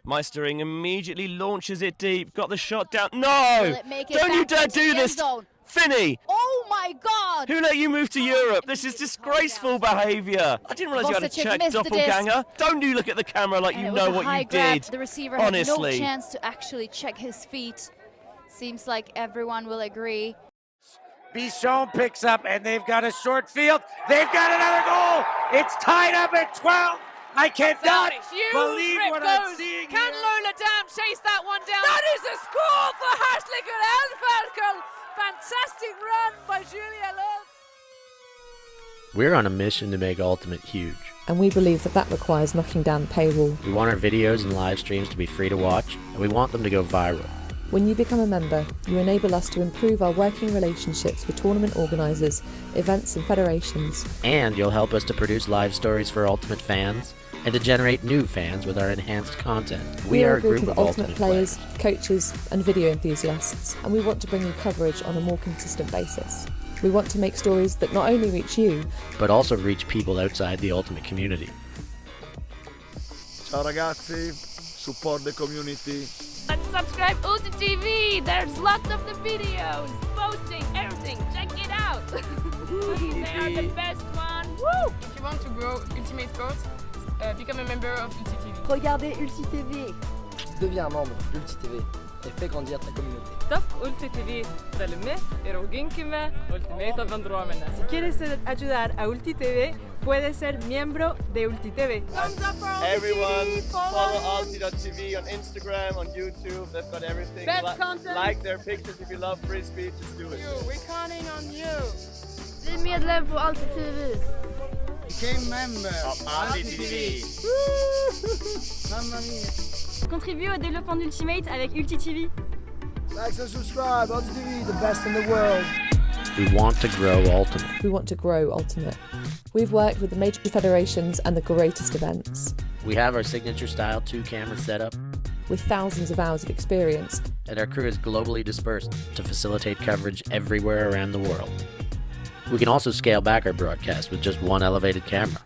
Meistering immediately launches it deep. Got the shot down. No! Don't you dare do this! Finney! Oh my God! Who let you move to Europe? This is disgraceful behaviour. I didn't realise you had a check doppelganger. Don't you look at the camera like you know what you did. The receiver had no chance to actually check his feet. Seems like everyone will agree. Bichon picks up and they've got a short field. They've got another goal. It's tied up at 12. I cannot believe what I'm seeing Can here. Lola Dam chase that one down? That is a score for Hartlicker Elferkel. Fantastic run by Julia Lutz. We're on a mission to make Ultimate huge. And we believe that that requires knocking down the paywall. We want our videos and live streams to be free to watch, and we want them to go viral. When you become a member, you enable us to improve our working relationships with tournament organisers, events and federations. And you'll help us to produce live stories for Ultimate fans, and to generate new fans with our enhanced content. We are a group of Ultimate players, coaches and video enthusiasts, and we want to bring you coverage on a more consistent basis. We want to make stories that not only reach you, but also reach people outside the Ultimate community. Ciao ragazzi, support the community. Let's subscribe ULTI.TV. There's lots of the videos, posting, everything. Check it out. They are the best one. Woo! If you want to grow Ultimate Sports, become a member of ULTI.TV. Regardez ULTI.TV. Deviens membre d'ULTI.TV et fais grandir ta communauté. Stop ULTI.TV. Dale-me y roguinquime Ultimate Vendromena. Si quieres ayudar a ULTI.TV, puedes ser miembro de ULTI.TV. Everyone, follow ULTI.TV on Instagram, on YouTube. They've got everything. Best content. Like their pictures if you love Frisbee. Just do it. We're counting on you. Bli medlem på ULTI.TV. Became member of ULTI.TV. Mamma mia. Contribue au développement d'Ultimate avec ULTI.TV. Like and subscribe, ULTI.TV, the best in the world. We want to grow Ultimate. we want to grow Ultimate. We've worked with the major federations and the greatest events. We have our signature style 2-camera setup, with thousands of hours of experience. and our crew is globally dispersed to facilitate coverage everywhere around the world. We can also scale back our broadcast with just one elevated camera,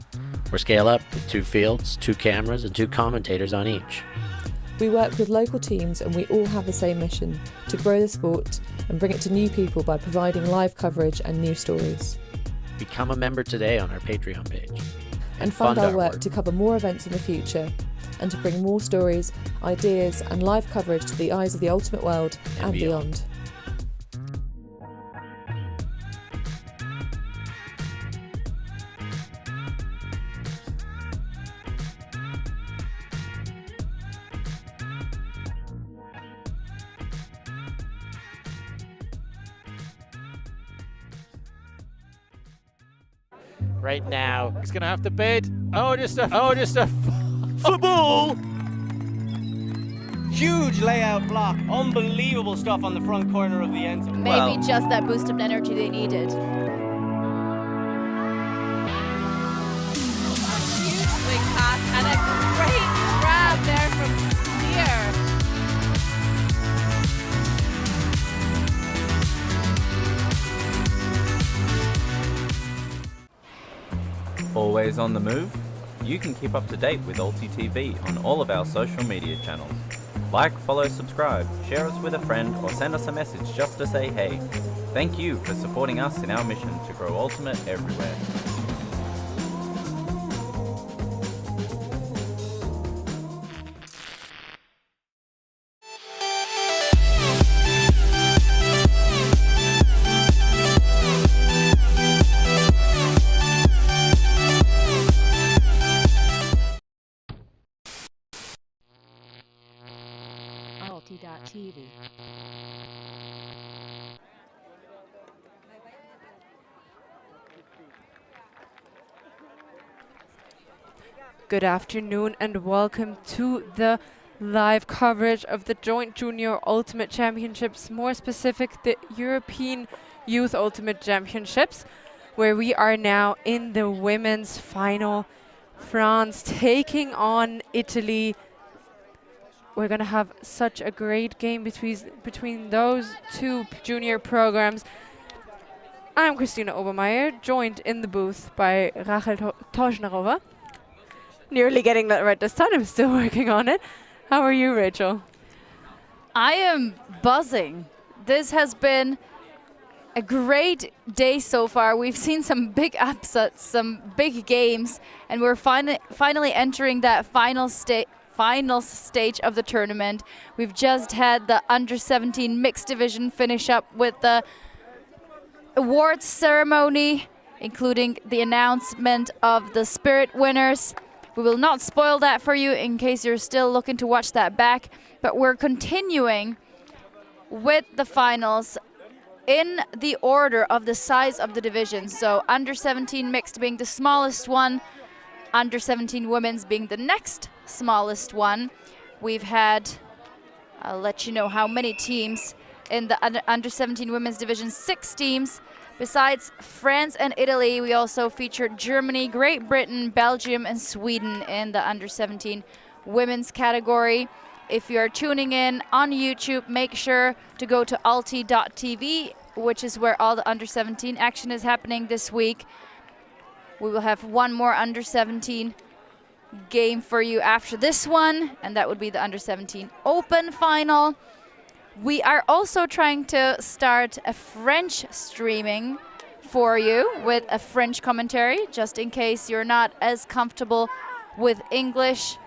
or scale up with 2 fields, 2 cameras, and 2 commentators on each. We work with local teams and we all have the same mission, to grow the sport and bring it to new people by providing live coverage and news stories. Become a member today on our Patreon page. And fund our work to cover more events in the future and to bring more stories, ideas and live coverage to the eyes of the Ultimate world and beyond. Right now, he's gonna have to bid. Just a Football! Huge layout block. Unbelievable stuff on the front corner of the end zone. Maybe just that boost of energy they needed. Huge swing pass and a great grab there from Steer. Always on the move? You can keep up to date with ULTI.TV on all of our social media channels. Like, follow, subscribe, share us with a friend, or send us a message just to say hey. Thank you for supporting us in our mission to grow Ultimate everywhere. ULTI.TV. Good afternoon and welcome to the live coverage of the Joint Junior Ultimate Championships, more specific the European Youth Ultimate Championships, where we are now in the women's final. France taking on Italy. We're going to have such a great game between those two junior programs. I'm Christina Obermeier, joined in the booth by Rachel Toschnerova. Nearly getting that right this time, I'm still working on it. How are you, Rachel? I am buzzing. This has been a great day so far. We've seen some big upsets, some big games, and we're finally entering that final stage of the tournament. We've just had the under-17 mixed division finish up with the awards ceremony, including the announcement of the Spirit winners. We will not spoil that for you in case you're still looking to watch that back, but we're continuing with the finals in the order of the size of the division. So under-17 mixed being the smallest one, under-17 women's being the next smallest one. We've had, I'll let you know how many teams in the under-17 women's division, 6 teams. Besides France and Italy, we also featured Germany, Great Britain, Belgium, and Sweden in the under-17 women's category. If you're tuning in on YouTube, make sure to go to ULTI.TV, which is where all the under-17 action is happening this week. We will have one more under-17 game for you after this one, and that would be the under-17 Open final. We are also trying to start a French streaming for you with a French commentary, just in case you're not as comfortable with English.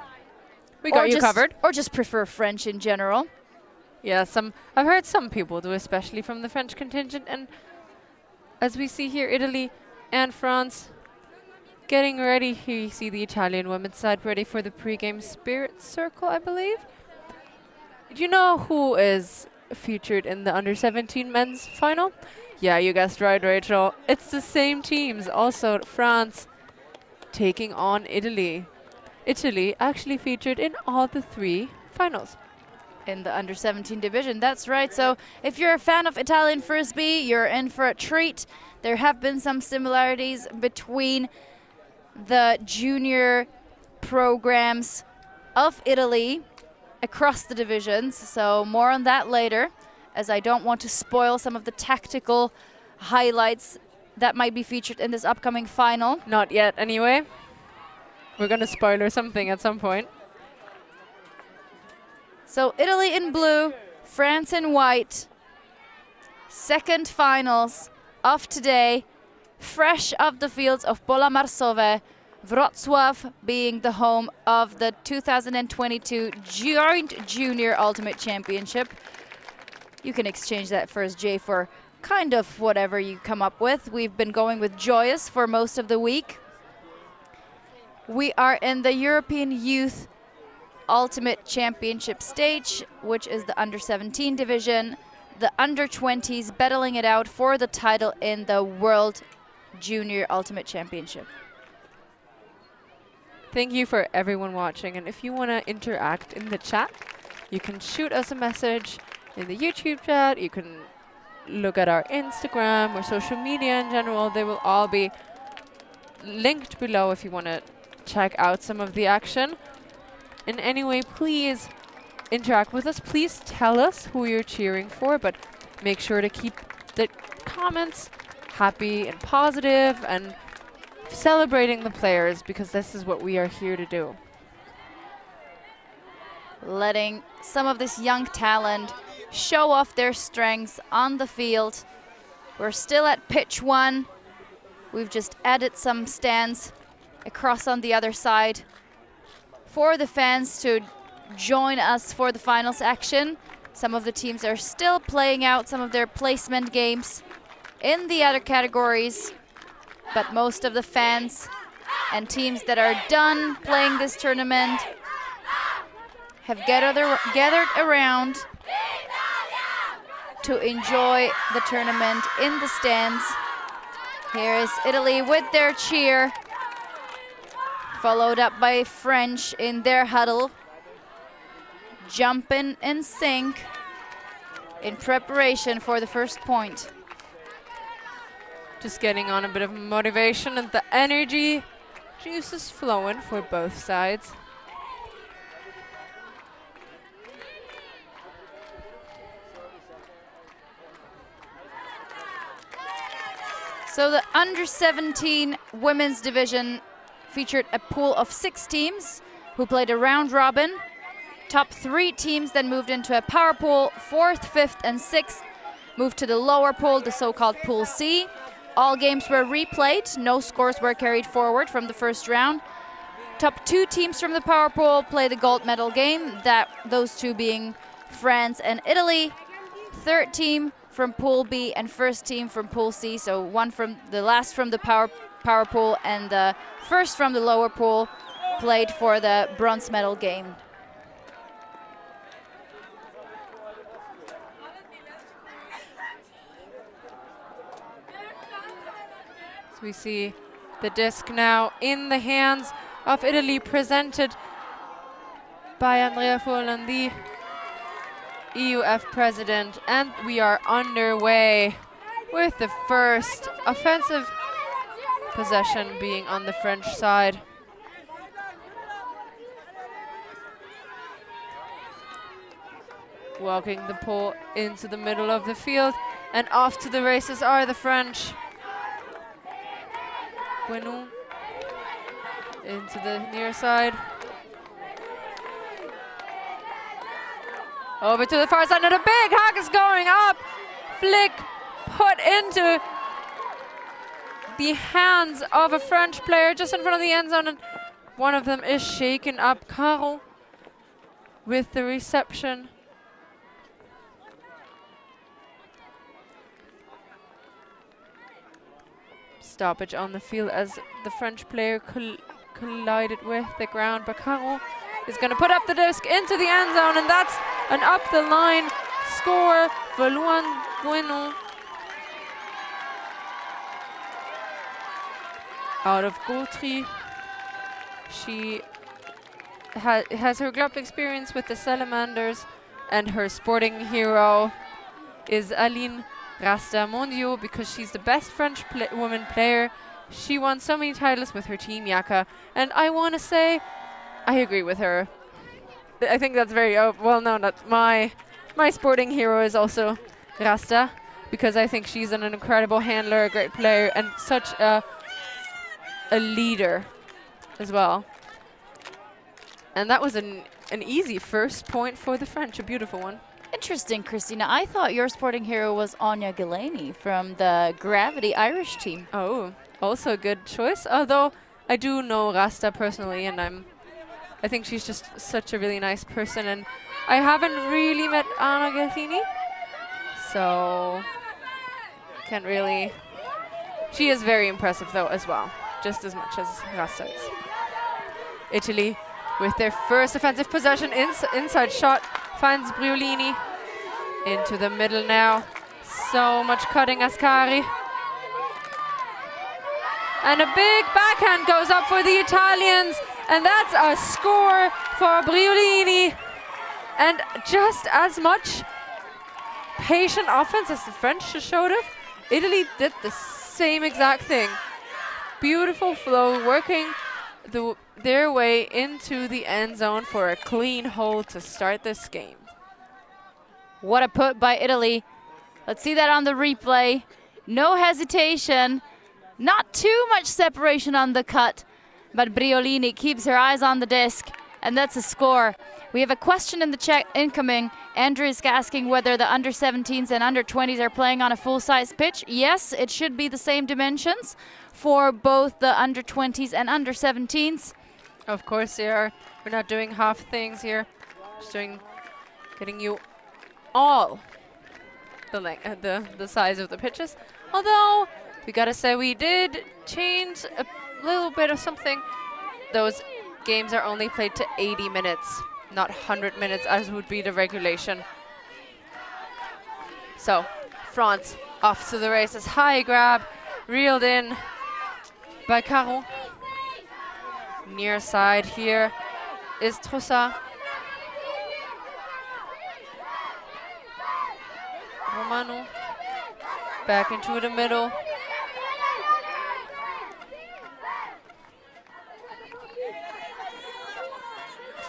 We got you covered. Or just prefer French in general. Yeah, I've heard some people do, especially from the French contingent. And as we see here, Italy and France getting ready. Here you see the Italian women's side ready for the pre-game Spirit Circle, I believe. Do you know who is featured in the under-17 men's final? Yeah, you guessed right, Rachel. It's the same teams. Also, France taking on Italy. Italy actually featured in all the 3 finals. In the under-17 division, that's right. So if you're a fan of Italian Frisbee, you're in for a treat. There have been some similarities between the junior programs of Italy across the divisions, so more on that later, as I don't want to spoil some of the tactical highlights that might be featured in this upcoming final. Not yet, anyway. We're gonna spoiler something at some point. So Italy in blue, France in white. Second finals of today, fresh off the fields of Pola Marsove, Wrocław being the home of the 2022 Joint Junior Ultimate Championship. You can exchange that first J for kind of whatever you come up with. We've been going with joyous for most of the week. We are in the European Youth Ultimate Championship stage, which is the under-17 division. The under-20s battling it out for the title in the World Junior Ultimate Championship. Thank you for everyone watching, and if you want to interact in the chat, you can shoot us a message in the YouTube chat. You can look at our Instagram or social media in general. They will all be linked below if you want to check out some of the action. And anyway, please interact with us. Please tell us who you're cheering for, but make sure to keep the comments happy and positive and celebrating the players, because this is what we are here to do. Letting some of this young talent show off their strengths on the field. We're still at pitch 1. We've just added some stands across on the other side for the fans to join us for the finals action. Some of the teams are still playing out some of their placement games in the other categories, but most of the fans and teams that are done playing this tournament have gathered around to enjoy the tournament in the stands. Here is Italy with their cheer, followed up by French in their huddle, jumping in sync in preparation for the first point. Just getting on a bit of motivation, and the energy juice is flowing for both sides. So the under-17 women's division featured a pool of 6 teams who played a round robin. top 3 teams then moved into a power pool. 4th, 5th, and 6th moved to the lower pool, the so-called Pool C. All games were replayed. No scores were carried forward from the first round. Top 2 teams from the power pool play the gold medal game, those 2 being France and Italy. 3rd team from Pool B and 1st team from Pool C, so one from the last from the power pool and the first from the lower pool played for the bronze medal game. So we see the disc now in the hands of Italy, presented by Andrea Furlan, the EUF president, and we are underway with the first offensive possession being on the French side. Walking the pole into the middle of the field, and off to the races are the French. Guenon into the near side. Over to the far side, and a big hack is going up. Flick put into the hands of a French player just in front of the end zone, and one of them is shaken up. Caro with the reception. Stoppage on the field as the French player collided with the ground, but Caro is going to put up the disc into the end zone, and that's an up the line score for Luan Guenon. Out of Gautry. She has her club experience with the Salamanders, and her sporting hero is Aline Rastamondio, because she's the best French woman player. She won so many titles with her team Yaka, and I want to say I agree with her. I think that's very well known that my sporting hero is also Rasta, because I think she's an incredible handler, a great player, and such a leader as well. And that was an easy first point for the French, a beautiful one. Interesting, Christina. I thought your sporting hero was Anya Gilani from the Gravity Irish team. Oh, also a good choice. Although I do know Rasta personally, and I think she's just such a really nice person, and I haven't really met Anna Gilani, so can't really. She is very impressive though as well, just as much as Rasta is. Italy with their first offensive possession, inside shot finds Briolini into the middle now. So much cutting Ascari. And a big backhand goes up for the Italians, and that's a score for Briolini. And just as much patient offense as the French just showed it, Italy did the same exact thing. Beautiful flow, working their way into the end zone for a clean hole to start this game. What a put by Italy. Let's see that on the replay. No hesitation. Not too much separation on the cut, but Briolini keeps her eyes on the disc, and that's a score. We have a question in the chat incoming. Andrew is asking whether the under-17s and under-20s are playing on a full-size pitch. Yes, it should be the same dimensions for both the under-20s and under-17s. Of course they are. We're not doing half things here. Just getting you all the size of the pitches. Although we gotta say we did change a little bit of something. Those games are only played to 80 minutes, not 100 minutes as would be the regulation. So France off to the races. High grab, reeled in by Caro. Near side here is Trossard. Romano back into the middle.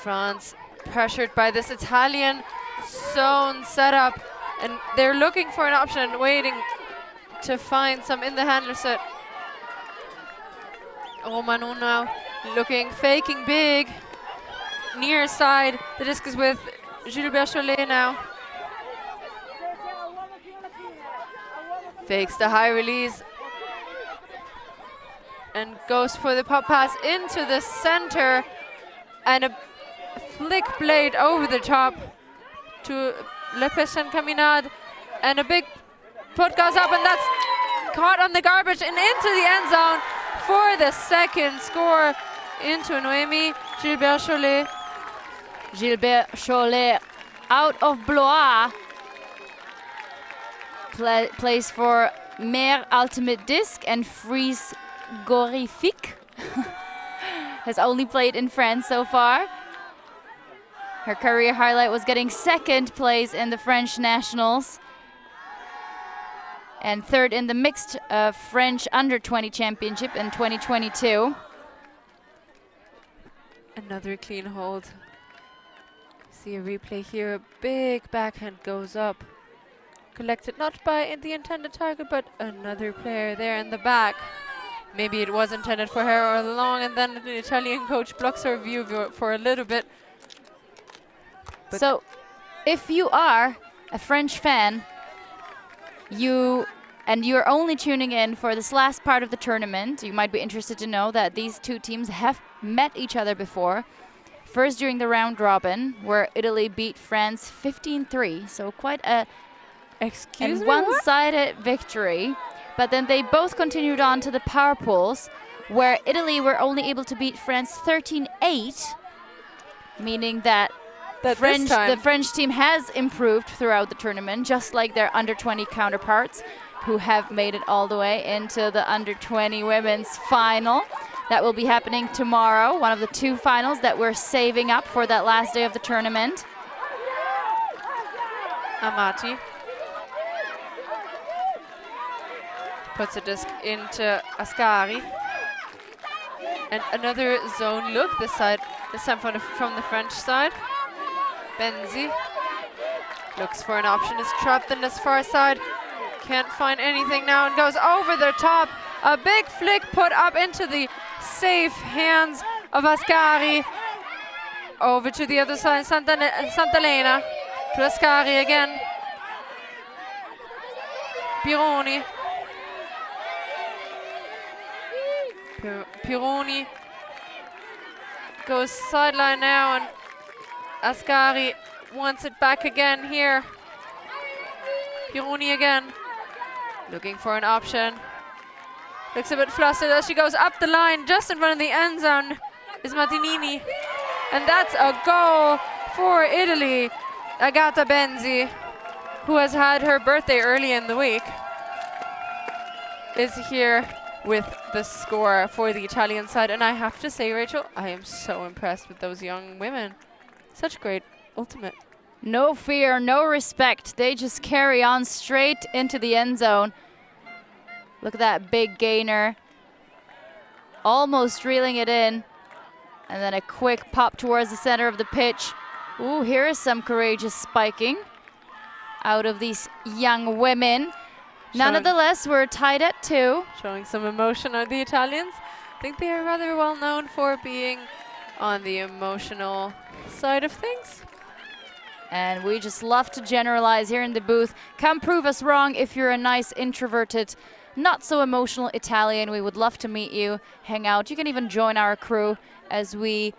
France pressured by this Italian zone setup, and they're looking for an option, waiting to find some in the handler set. Romano now looking, faking big. near side. The disc is with Gilbert Cholet now. Fakes the high release and goes for the pop pass into the center, and a flick blade over the top to Lepes and Caminad, and a big put goes up, and that's caught on the garbage and into the end zone for the second score into Noémie Gilbert Cholet. Gilbert Cholet out of Blois plays for Mer Ultimate Disc, and Frise Gorifique has only played in France so far. Her career highlight was getting second place in the French Nationals and third in the mixed French Under-20 Championship in 2022. Another clean hold. See a replay here. A big backhand goes up. Collected not by the intended target, but another player there in the back. Maybe it was intended for her all along, and then the Italian coach blocks her view for a little bit. But so, if you are a French fan, you're only tuning in for this last part of the tournament, you might be interested to know that these two teams have met each other before. First during the round robin, where Italy beat France 15-3, so quite a one-sided victory. But then they both continued on to the power pools, where Italy were only able to beat France 13-8, meaning that the French team has improved throughout the tournament, just like their under-20 counterparts, who have made it all the way into the under-20 women's final. That will be happening tomorrow, one of the two finals that we're saving up for that last day of the tournament. Amati puts a disc into Ascari. And another zone look, this time from the French side. Benzi looks for an option, is trapped in this far side. Can't find anything now and goes over the top. A big flick put up into the safe hands of Ascari. Over to the other side, Sant'Elena. To Ascari again. Pironi. Pironi goes sideline now, and Ascari wants it back again here. Pironi again, looking for an option. Looks a bit flustered as she goes up the line. Just in front of the end zone is Martinini. And that's a goal for Italy. Agata Benzi, who has had her birthday early in the week, is here with the score for the Italian side. And I have to say, Rachel, I am so impressed with those young women. Such great ultimate. No fear, no respect. They just carry on straight into the end zone. Look at that big gainer. Almost reeling it in. And then a quick pop towards the center of the pitch. Ooh, here is some courageous spiking out of these young women. Nonetheless, we're tied at 2. Showing some emotion are the Italians. I think they are rather well known for being on the emotional side of things. And we just love to generalize here in the booth. Come prove us wrong if you're a nice, introverted, not so emotional Italian. We would love to meet you, hang out. You can even join our crew, as we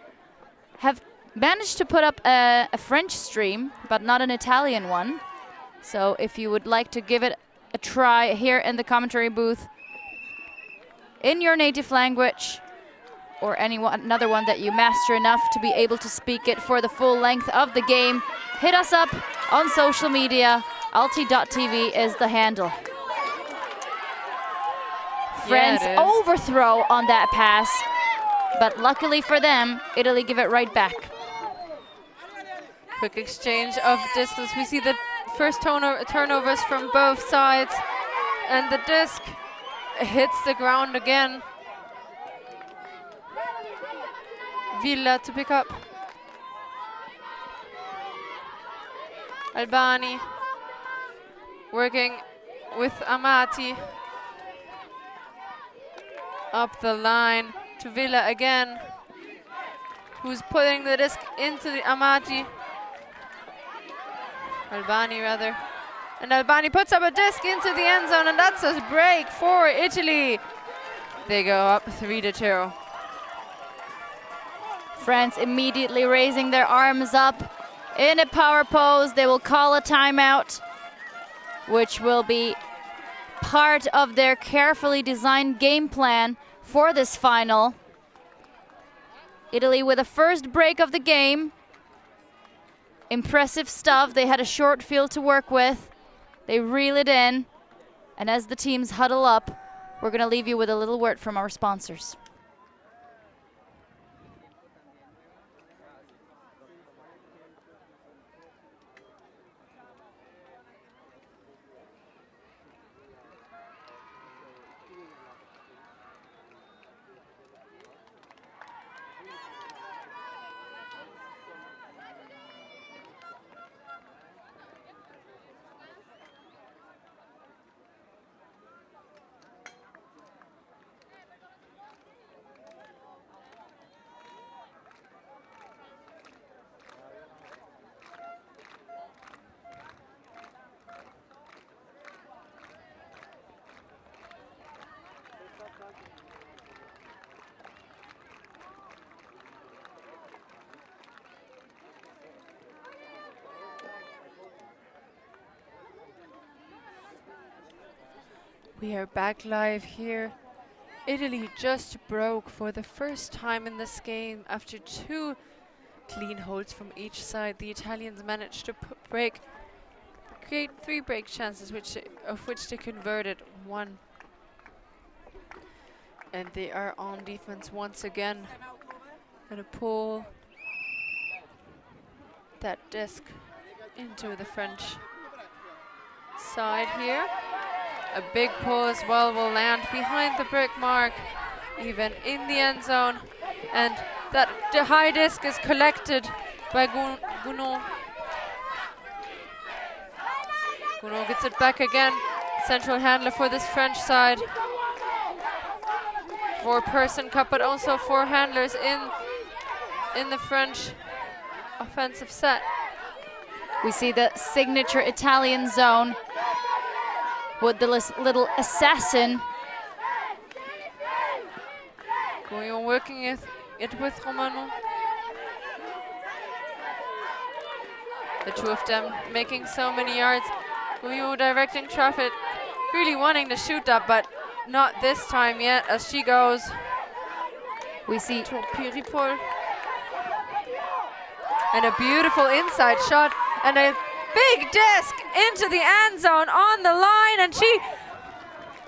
have managed to put up a French stream, but not an Italian one. So if you would like to give it a try here in the commentary booth in your native language, or another one that you master enough to be able to speak it for the full length of the game, hit us up on social media. ULTI.TV is the handle. France overthrow on that pass, but luckily for them, Italy give it right back. Quick exchange of distance. We see the first turnovers from both sides, and the disc hits the ground again. Villa to pick up. Albani working with Amati. Up the line to Villa again. who's putting the disc into the Albani rather. And Albani puts up a disc into the end zone, and that's a break for Italy. They go up 3-2. France immediately raising their arms up in a power pose. They will call a timeout, which will be part of their carefully designed game plan for this final. Italy with the first break of the game. Impressive stuff. They had a short field to work with. They reel it in. And as the teams huddle up, we're going to leave you with a little word from our sponsors. We are back live here. Italy just broke for the first time in this game after 2 clean holds from each side. The Italians managed to create 3 break chances, of which they converted 1. And they are on defense once again. Gonna pull that disc into the French side here. A big pull as well will land behind the brick mark, even in the end zone. And that high disc is collected by Gounod. Gounod gets it back again. Central handler for this French side. 4-person cup, but also 4 handlers in the French offensive set. We see the signature Italian zone with the little assassin. Going on working it with Romano. The 2 of them making so many yards. Guillaume directing traffic, really wanting to shoot that, but not this time yet as she goes. We see Piripol. And a beautiful inside shot and a big disc into the end zone on the line, and she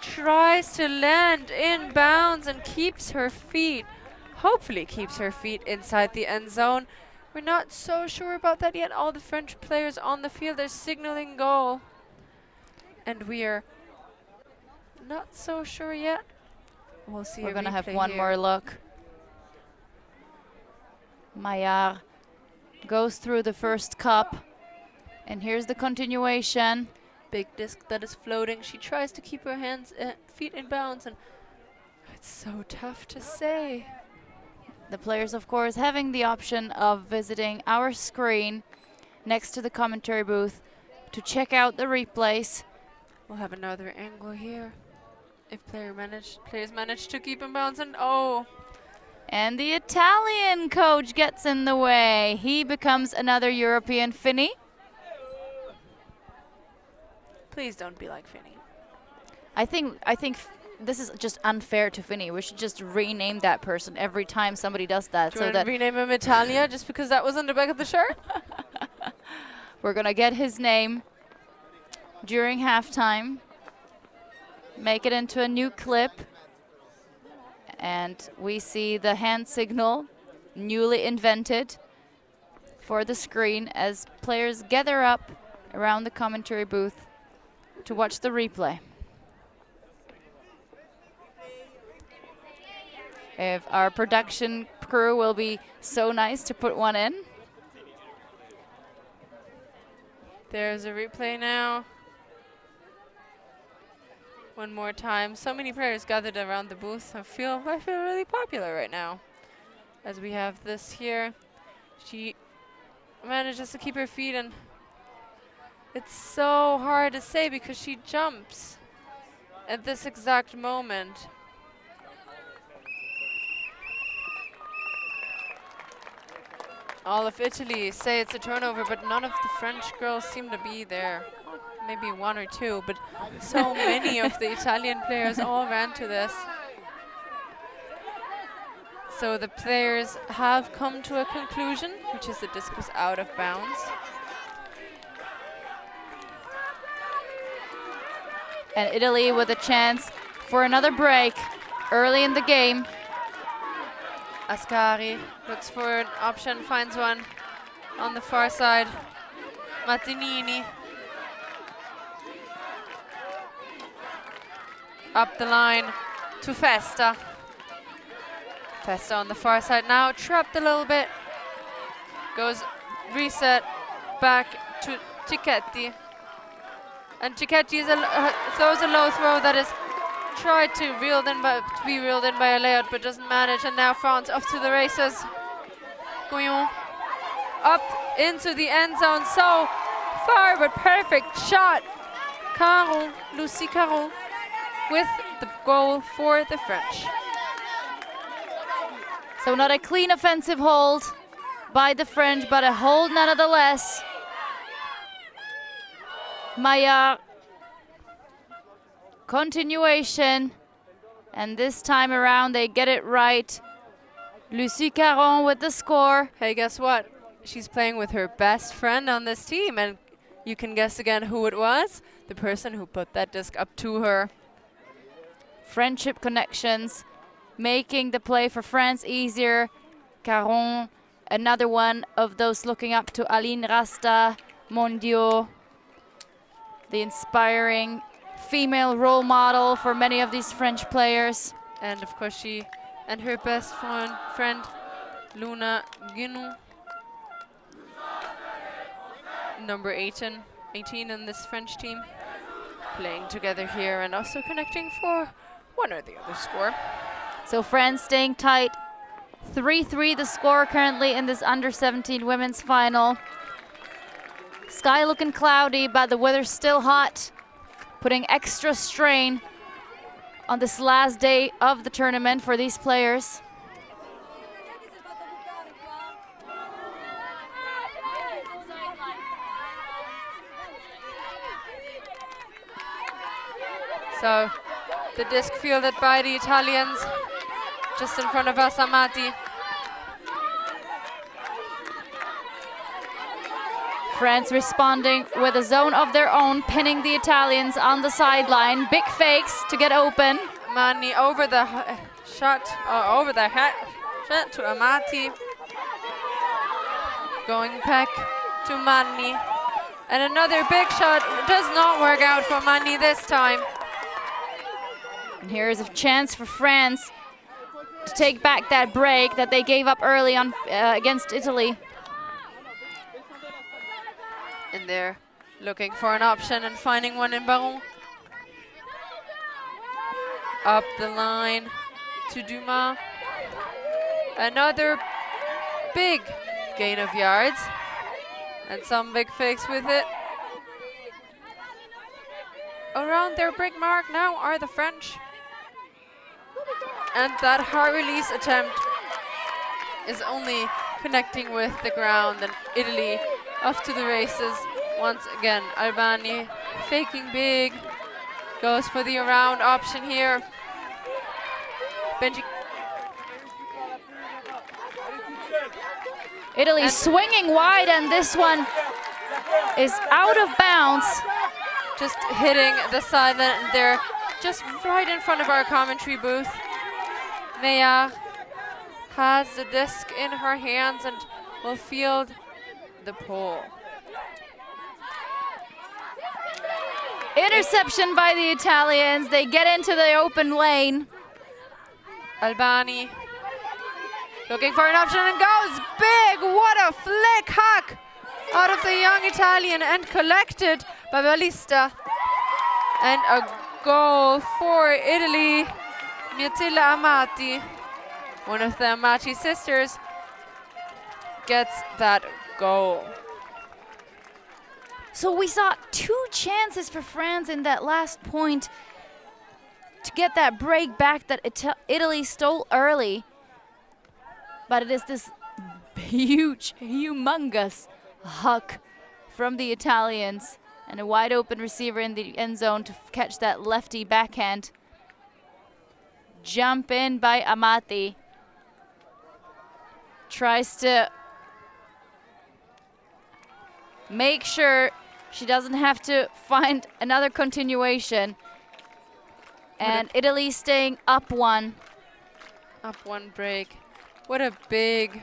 tries to land in bounds and keeps her feet, hopefully keeps her feet inside the end zone. We're not so sure about that yet. All the French players on the field are signaling goal, and we are not so sure yet. We'll see. We're gonna have one more look. Maillard goes through the first cup. And here's the continuation. Big disc that is floating. She tries to keep her feet in bounds, and it's so tough to say. The players, of course, having the option of visiting our screen next to the commentary booth to check out the replays. We'll have another angle here. If players manage to keep in bounds, and oh. And the Italian coach gets in the way. He becomes another European Finny. Please don't be like Finny. I think this is just unfair to Finny. We should just rename that person every time somebody does that. Do you want to rename him Italia just because that was on the back of the shirt? We're gonna get his name during halftime. Make it into a new clip. And we see the hand signal, newly invented, for the screen as players gather up around the commentary booth to watch the replay. If our production crew will be so nice to put one in. There's a replay now. One more time. So many players gathered around the booth. I feel really popular right now. as we have this here. She manages to keep her feet, and it's so hard to say because she jumps at this exact moment. All of Italy say it's a turnover, but none of the French girls seem to be there. Maybe one or two, but so many of the Italian players all ran to this. So the players have come to a conclusion, which is the disc was out of bounds. And Italy with a chance for another break early in the game. Ascari looks for an option, finds one on the far side. Martinini. Up the line to Festa. Festa on the far side now, trapped a little bit. Goes reset back to Cicchetti. And Cicchetti throws a low throw that is tried to be reeled in by a layout, but doesn't manage. And now France off to the races. Gouillon up into the end zone, so far, but perfect shot. Caron, Lucie Caron, with the goal for the French. So not a clean offensive hold by the French, but a hold nonetheless. Maillard, continuation, and this time around they get it right. Lucie Caron with the score. Hey, guess what? She's playing with her best friend on this team, and you can guess again who it was. The person who put that disc up to her. Friendship connections, making the play for France easier. Caron, another one of those looking up to Aline Rasta, Mondiaux, the inspiring female role model for many of these French players. And of course she and her best friend Luna Guinou, number 18 in this French team, playing together here and also connecting for one or the other score. So France staying tight. 3-3 the score currently in this under-17 women's final. Sky looking cloudy, but the weather's still hot, putting extra strain on this last day of the tournament for these players. So the disc fielded by the Italians, just in front of us, Amati. France responding with a zone of their own, pinning the Italians on the sideline. Big fakes to get open. Mani over the shot, over the hat, shot to Amati. Going back to Mani. And another big shot does not work out for Mani this time. And here is a chance for France to take back that break that they gave up early on against Italy. And they're looking for an option and finding one in Baron. Up the line to Dumas. Another big gain of yards. And some big fakes with it. Around their break mark now are the French. And that hard release attempt is only connecting with the ground, and Italy off to the races once again. Albani faking big, goes for the around option here. Benji. Italy swinging wide, and this one is out of bounds. Just hitting the sideline. They're just right in front of our commentary booth. Maillard has the disc in her hands and will field the pole. Interception by the Italians. They get into the open lane. Albani looking for an option and goes big. What a flick hack out of the young Italian and collected by Ballista. And a goal for Italy. Mirtilla Amati One of the Amati sisters gets that goal. So we saw 2 chances for France in that last point to get that break back that Italy stole early. But it is this huge, humongous huck from the Italians and a wide open receiver in the end zone to catch that lefty backhand. Jump in by Amati. Tries to make sure she doesn't have to find another continuation. And Italy staying up 1. Up 1 break. What a big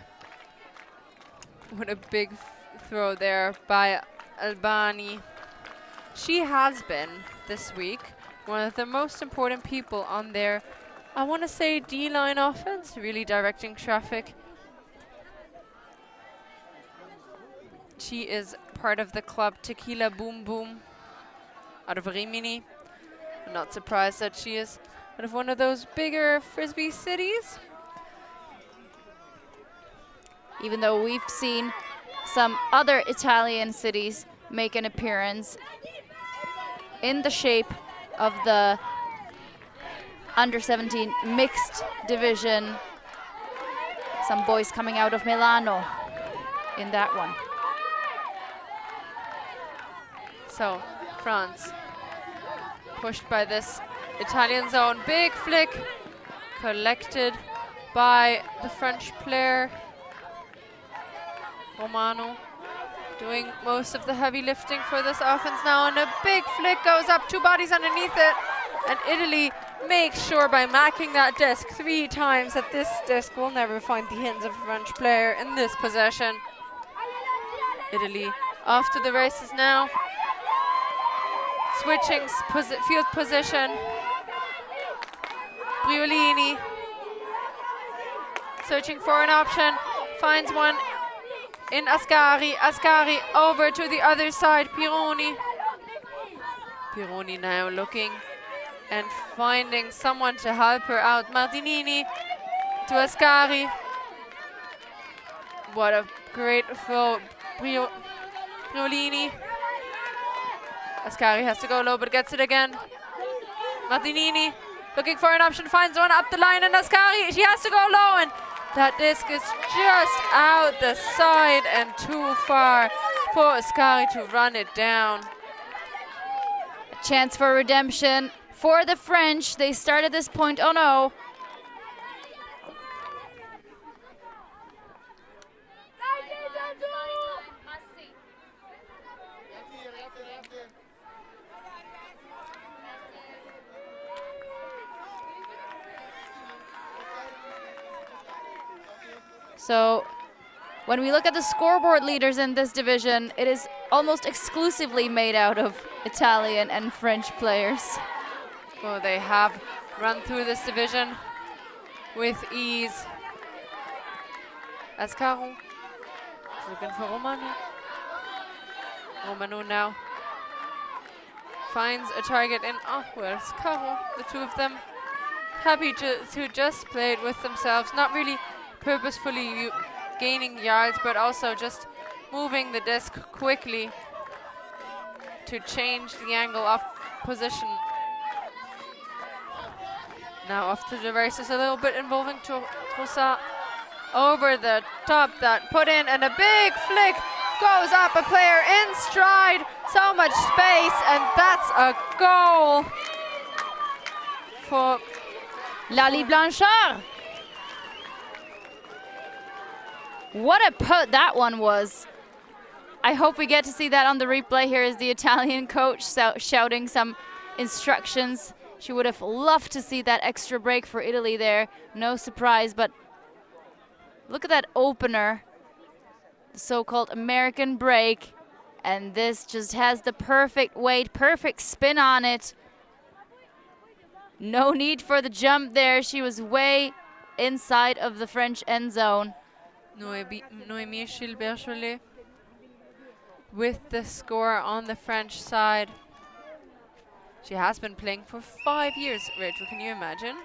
throw there by Albani. She has been, this week, one of the most important people on their, I want to say, D-line offense, really directing traffic. She is part of the club Tequila Boom Boom out of Rimini. I'm not surprised that she is out of one of those bigger Frisbee cities. Even though we've seen some other Italian cities make an appearance in the shape of the under-17 mixed division. Some boys coming out of Milano in that one. So, France pushed by this Italian zone. Big flick collected by the French player. Romano doing most of the heavy lifting for this offense now, and a big flick goes up, 2 bodies underneath it, and Italy makes sure by marking that disc 3 times that this disc will never find the hands of a French player in this possession. Italy off to the races now. Switching field position. Briolini searching for an option, finds one in Ascari. Ascari over to the other side, Pironi. Pironi now looking and finding someone to help her out. Martinini to Ascari. What a great throw, Briolini. Ascari has to go low, but gets it again. Martinini looking for an option, finds one up the line, and Ascari, she has to go low, and that disc is just out the side and too far for Ascari to run it down. A chance for redemption for the French. They started this point, oh no. So when we look at the scoreboard leaders in this division, it is almost exclusively made out of Italian and French players. Well, they have run through this division with ease. Ascaro looking for Romano. Romano now finds a target in, well, Ascaro, the 2 of them happy to just play it with themselves, not really purposefully gaining yards, but also just moving the disc quickly to change the angle of position. Now off to the races a little bit, involving Trossard over the top, that put in, and a big flick goes up, a player in stride, so much space, and that's a goal for Lali Blanchard. What a put that one was. I hope we get to see that on the replay. Here is the Italian coach shouting some instructions. She would have loved to see that extra break for Italy there. No surprise, but look at that opener, the so-called American break. And this just has the perfect weight, perfect spin on it. No need for the jump there. She was way inside of the French end zone. Noémie Gilbert-Cholet with the score on the French side. She has been playing for 5 years, Rachel, can you imagine?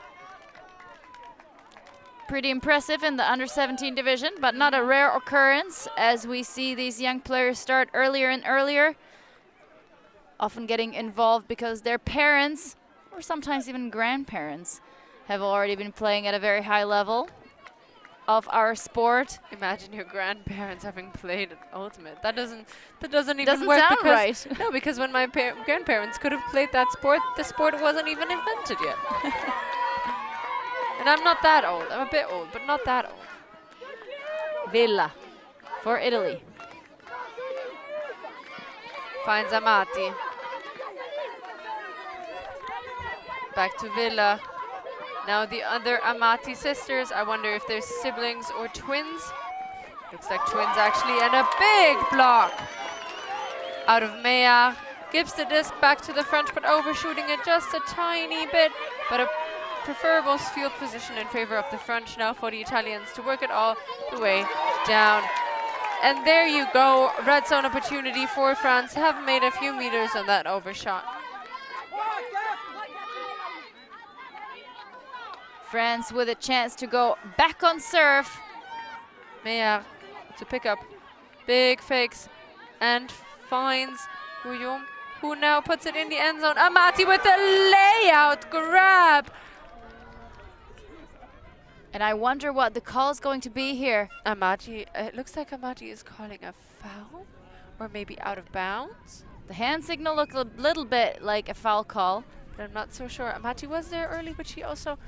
Pretty impressive in the under-17 division, but not a rare occurrence as we see these young players start earlier and earlier, often getting involved because their parents, or sometimes even grandparents, have already been playing at a very high level of our sport. Imagine your grandparents having played at Ultimate. That doesn't even work. Sound because right. No, because when my grandparents could have played that sport, the sport wasn't even invented yet. And I'm not that old. I'm a bit old, but not that old. Villa for Italy. Finds Amati. Back to Villa. Now the other Amati sisters. I wonder if they're siblings or twins. Looks like twins actually, and a big block out of Meyer. Gives the disc back to the French, but overshooting it just a tiny bit. But a preferable field position in favor of the French now for the Italians to work it all the way down. And there you go, red zone opportunity for France. Have made a few meters on that overshot. France with a chance to go back on serve. Meyer to pick up big fakes and finds Guillaume, who now puts it in the end zone. Amati with the layout grab. And I wonder what the call is going to be here. Amati, it looks like Amati is calling a foul or maybe out of bounds. The hand signal looked a little bit like a foul call, but I'm not so sure. Amati was there early, but she also...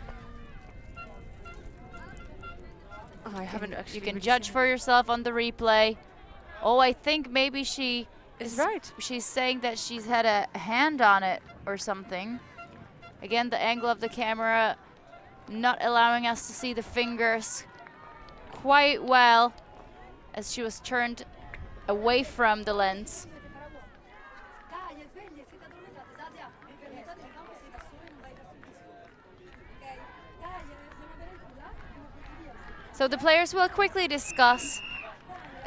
Oh, I haven't actually... You can judge for yourself on the replay. Oh, I think maybe she is right. She's saying that she's had a hand on it or something. Again, the angle of the camera not allowing us to see the fingers quite well as she was turned away from the lens. So the players will quickly discuss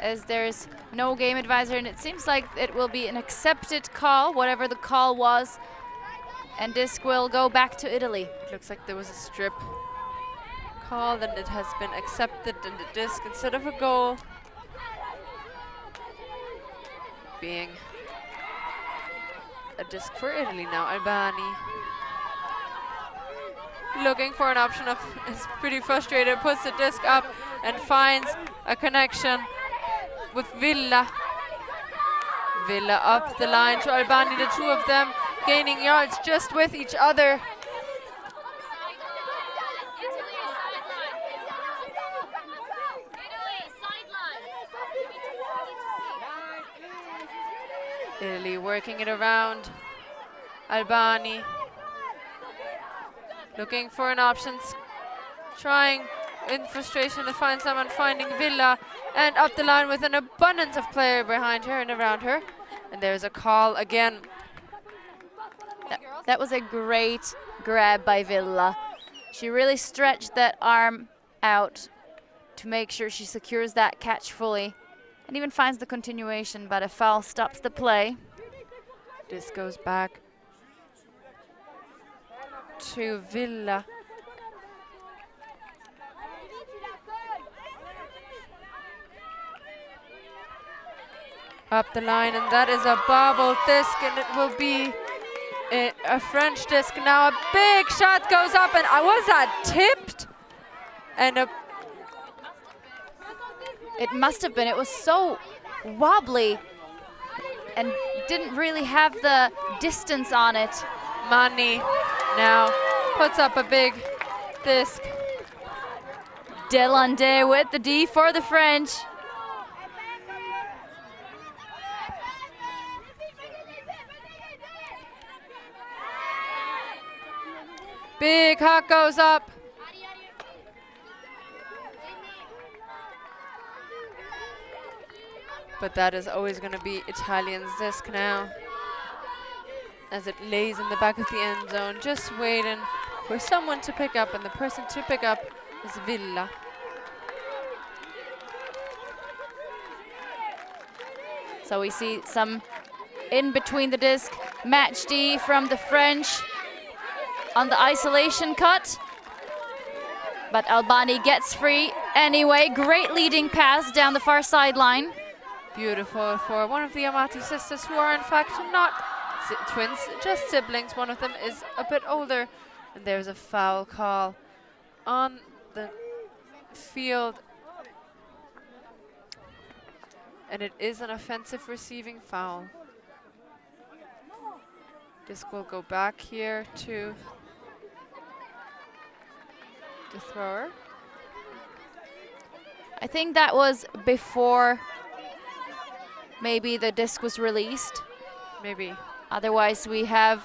as there's no game advisor, and it seems like it will be an accepted call, whatever the call was, and disc will go back to Italy. It looks like there was a strip call, and it has been accepted in the disc instead of a goal. Being a disc for Italy now. Albani looking for an option of, is pretty frustrated, puts the disc up and finds a connection with Villa. Villa up the line to Albani, the two of them gaining yards just with each other. Italy working it around. Albani looking for an option, trying in frustration to find someone, finding Villa, and up the line with an abundance of player behind her and around her. And there's a call again. That was a great grab by Villa. She really stretched that arm out to make sure she secures that catch fully and even finds the continuation, but a foul stops the play. This goes back to Villa. Up the line, and that is a bobble disc, and it will be a French disc now. A big shot goes up, and was that tipped? And it must have been. It was so wobbly and didn't really have the distance on it. Mani now puts up a big disc. Delande with the D for the French. Big hawk goes up. But that is always going to be Italian's disc now, as it lays in the back of the end zone, just waiting for someone to pick up, and the person to pick up is Villa. So we see some in between the disc. Match D from the French on the isolation cut. But Albani gets free anyway. Great leading pass down the far sideline. Beautiful for one of the Amati sisters, who are in fact not twins, just siblings. One of them is a bit older. And there's a foul call on the field. And it is an offensive receiving foul. This will go back here to the thrower. I think that was before maybe the disc was released. Maybe. Otherwise, we have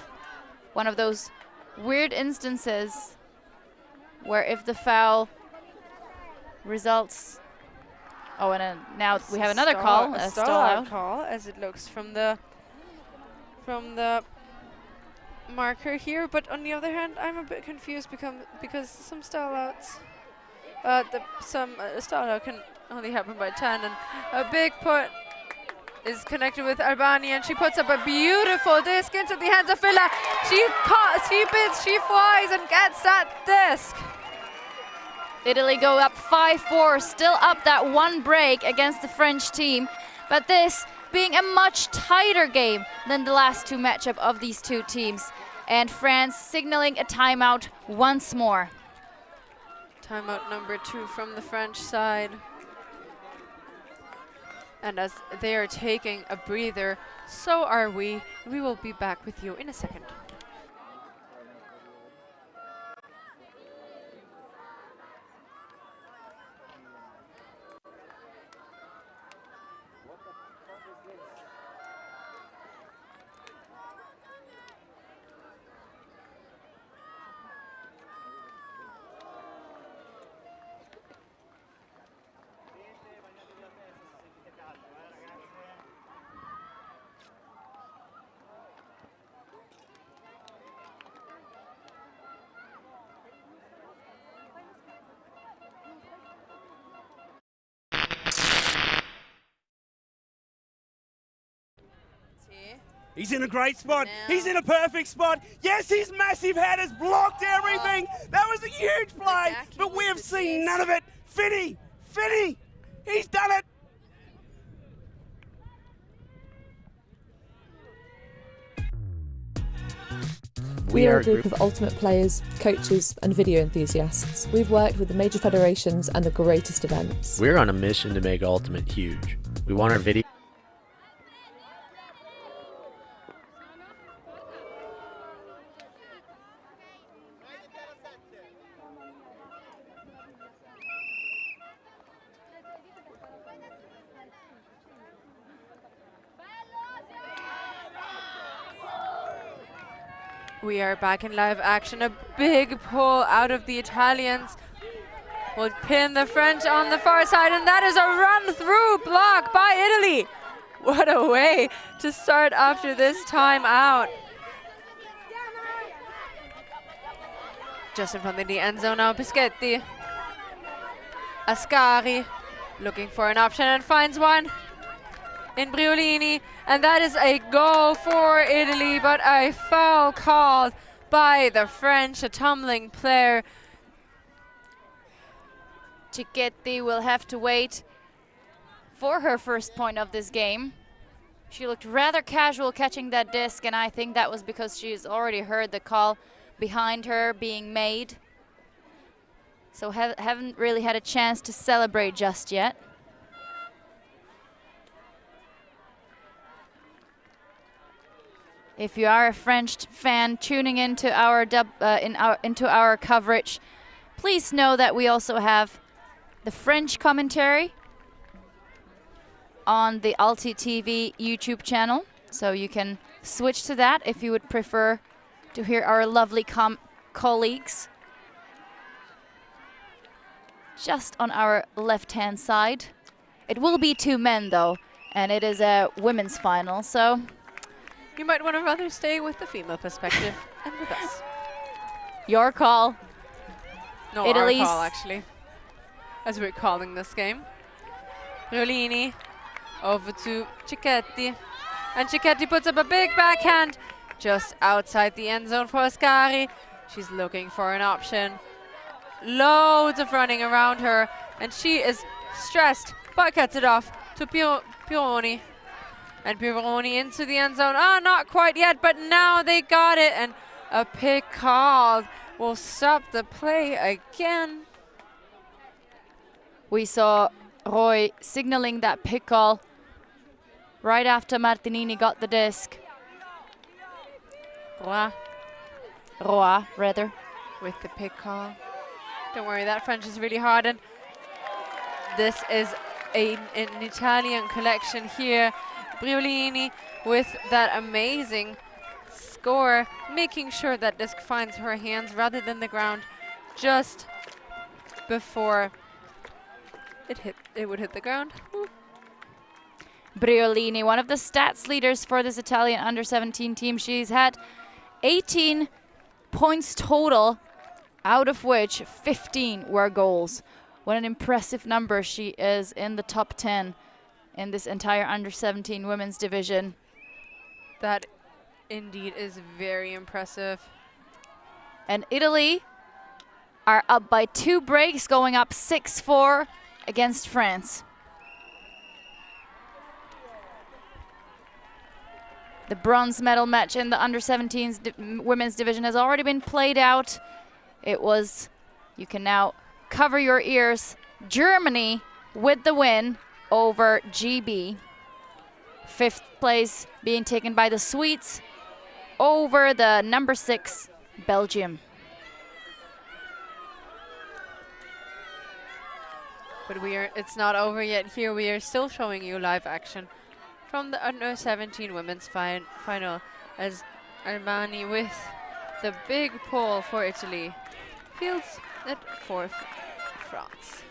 one of those weird instances where if the foul results. Oh, and now we have another call. A stall out call, as it looks from the marker here. But on the other hand, I'm a bit confused because some stall outs, some stall out can only happen by 10, and a big put is connected with Albani, and she puts up a beautiful disc into the hands of Villa. She bids, she flies, and gets that disc. Italy go up 5-4, still up that one break against the French team. But this being a much tighter game than the last two matchup of these two teams. And France signaling a timeout once more. Timeout number 2 from the French side. And as they are taking a breather, so are we. We will be back with you in a second. He's in a great spot. He's in a perfect spot. Yes, his massive head has blocked everything. That was a huge play, but we have seen none of it. Finney, he's done it. We are a group of ultimate players, coaches and video enthusiasts. We've worked with the major federations and the greatest events. We're on a mission to make Ultimate huge. We want our video. We are back in live action. A big pull out of the Italians will pin the French on the far side, and that is a run-through block by Italy. What a way to start after this timeout. Just in front of the end zone now, Bischetti. Ascari looking for an option and finds one in Briolini, and that is a goal for Italy, but a foul called by the French, a tumbling player. Cicchetti will have to wait for her first point of this game. She looked rather casual catching that disc, and I think that was because she's already heard the call behind her being made. So haven't really had a chance to celebrate just yet. If you are a French fan tuning into our into our coverage, please know that we also have the French commentary on the ULTI.TV YouTube channel, so you can switch to that if you would prefer to hear our lovely colleagues. Just on our left-hand side. It will be 2 men though, and it is a women's final, so you might want to rather stay with the female perspective and with us. Your call. No, Italy's our call, actually, as we're calling this game. Riolini over to Cicchetti. And Cicchetti puts up a big backhand just outside the end zone for Ascari. She's looking for an option. loads of running around her, and she is stressed, but gets it off to Pironi. And Pironi into the end zone. Oh, not quite yet, but now they got it, and a pick called will stop the play again. We saw Roy signaling that pick call right after Martinini got the disc. Roa, rather. With the pick call. Don't worry, that French is really hard, and this is an Italian collection here. Briolini with that amazing score, making sure that disc finds her hands rather than the ground just before it would hit the ground. Ooh. Briolini, one of the stats leaders for this Italian under-17 team. She's had 18 points total, out of which 15 were goals. What an impressive number. She is in the top 10 in this entire under-17 women's division. That indeed is very impressive. And Italy are up by 2 breaks, going up 6-4 against France. The bronze medal match in the under-17s women's division has already been played out. It was, you can now cover your ears, Germany with the win over GB. 5th place being taken by the Swedes over the number 6 Belgium. But it's not over yet here. We are still showing you live action from the under-17 women's final, as Albani with the big pull for Italy fields it for France.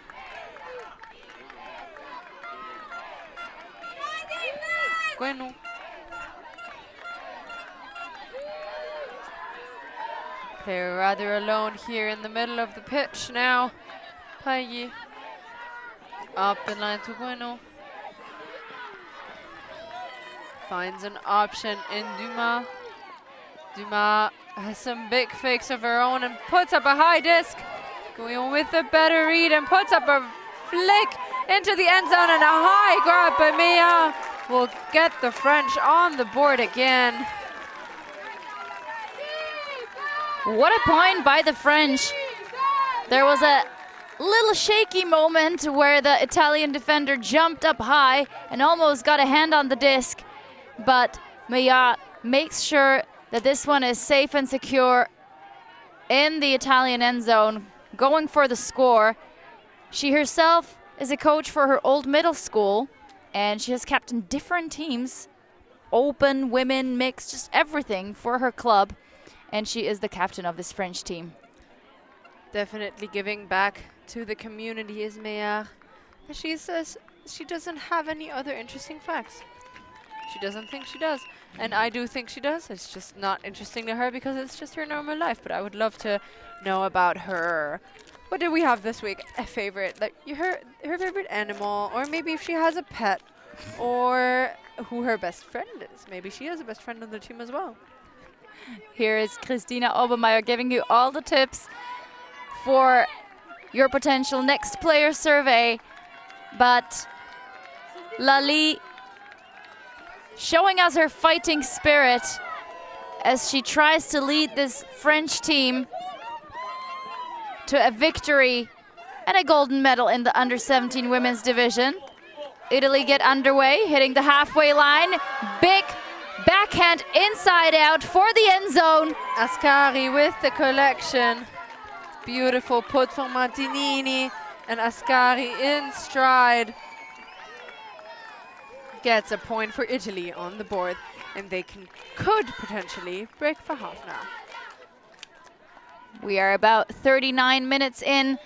Bueno. Player rather alone here in the middle of the pitch now. Paggi up the line to Bueno. Finds an option in Dumas. Dumas has some big fakes of her own and puts up a high disc. Going with a better read and puts up a flick into the end zone, and a high grab by Mia will get the French on the board again. What a point by the French. There was a little shaky moment where the Italian defender jumped up high and almost got a hand on the disc, but Mia makes sure that this one is safe and secure in the Italian end zone, going for the score. She herself is a coach for her old middle school, and she has captained different teams, open, women, mixed, just everything for her club, and she is the captain of this French team. Definitely giving back to the community is Meyer. She says she doesn't have any other interesting facts. She doesn't think she does, and I do think she does. It's just not interesting to her because it's just her normal life, but I would love to know about her. What do we have this week? A favorite, like her favorite animal, or maybe if she has a pet, or who her best friend is. Maybe she has a best friend on the team as well. Here is Christina Obermeier giving you all the tips for your potential next player survey. But Lali showing us her fighting spirit as she tries to lead this French team to a victory and a golden medal in the under-17 women's division. Italy get underway, hitting the halfway line. Big backhand inside out for the end zone. Ascari with the collection. Beautiful put from Martinini, and Ascari in stride gets a point for Italy on the board, and they could potentially break for half now. We are about 39 minutes in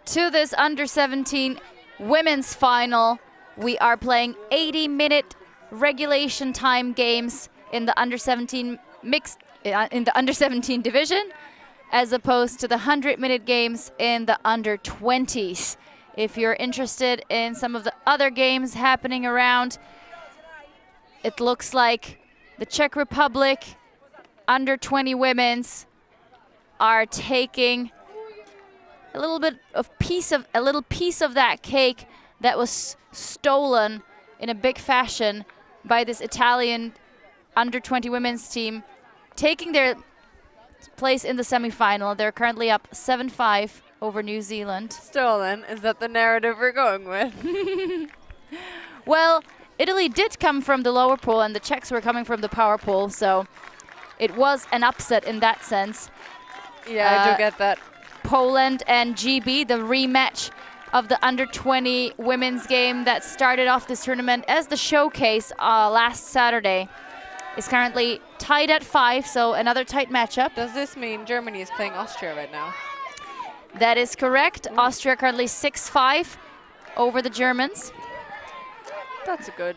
to this under-17 women's final. We are playing 80-minute regulation time games in the under-17 mixed in the under-17 division, as opposed to the 100-minute games in the under-20s. If you're interested in some of the other games happening around, it looks like the Czech Republic under-20 women's are taking a little piece of that cake that was stolen in a big fashion by this Italian under-20 women's team, taking their place in the semi-final. They're currently up 7-5 over New Zealand. Stolen, is that the narrative we're going with? Well, Italy did come from the lower pool and the Czechs were coming from the power pool, so it was an upset in that sense. Yeah, I do get that. Poland and GB, the rematch of the under-20 women's game that started off this tournament as the showcase last Saturday, is currently tied at 5, so another tight matchup. Does this mean Germany is playing Austria right now? That is correct. Austria currently 6-5 over the Germans. That's a good.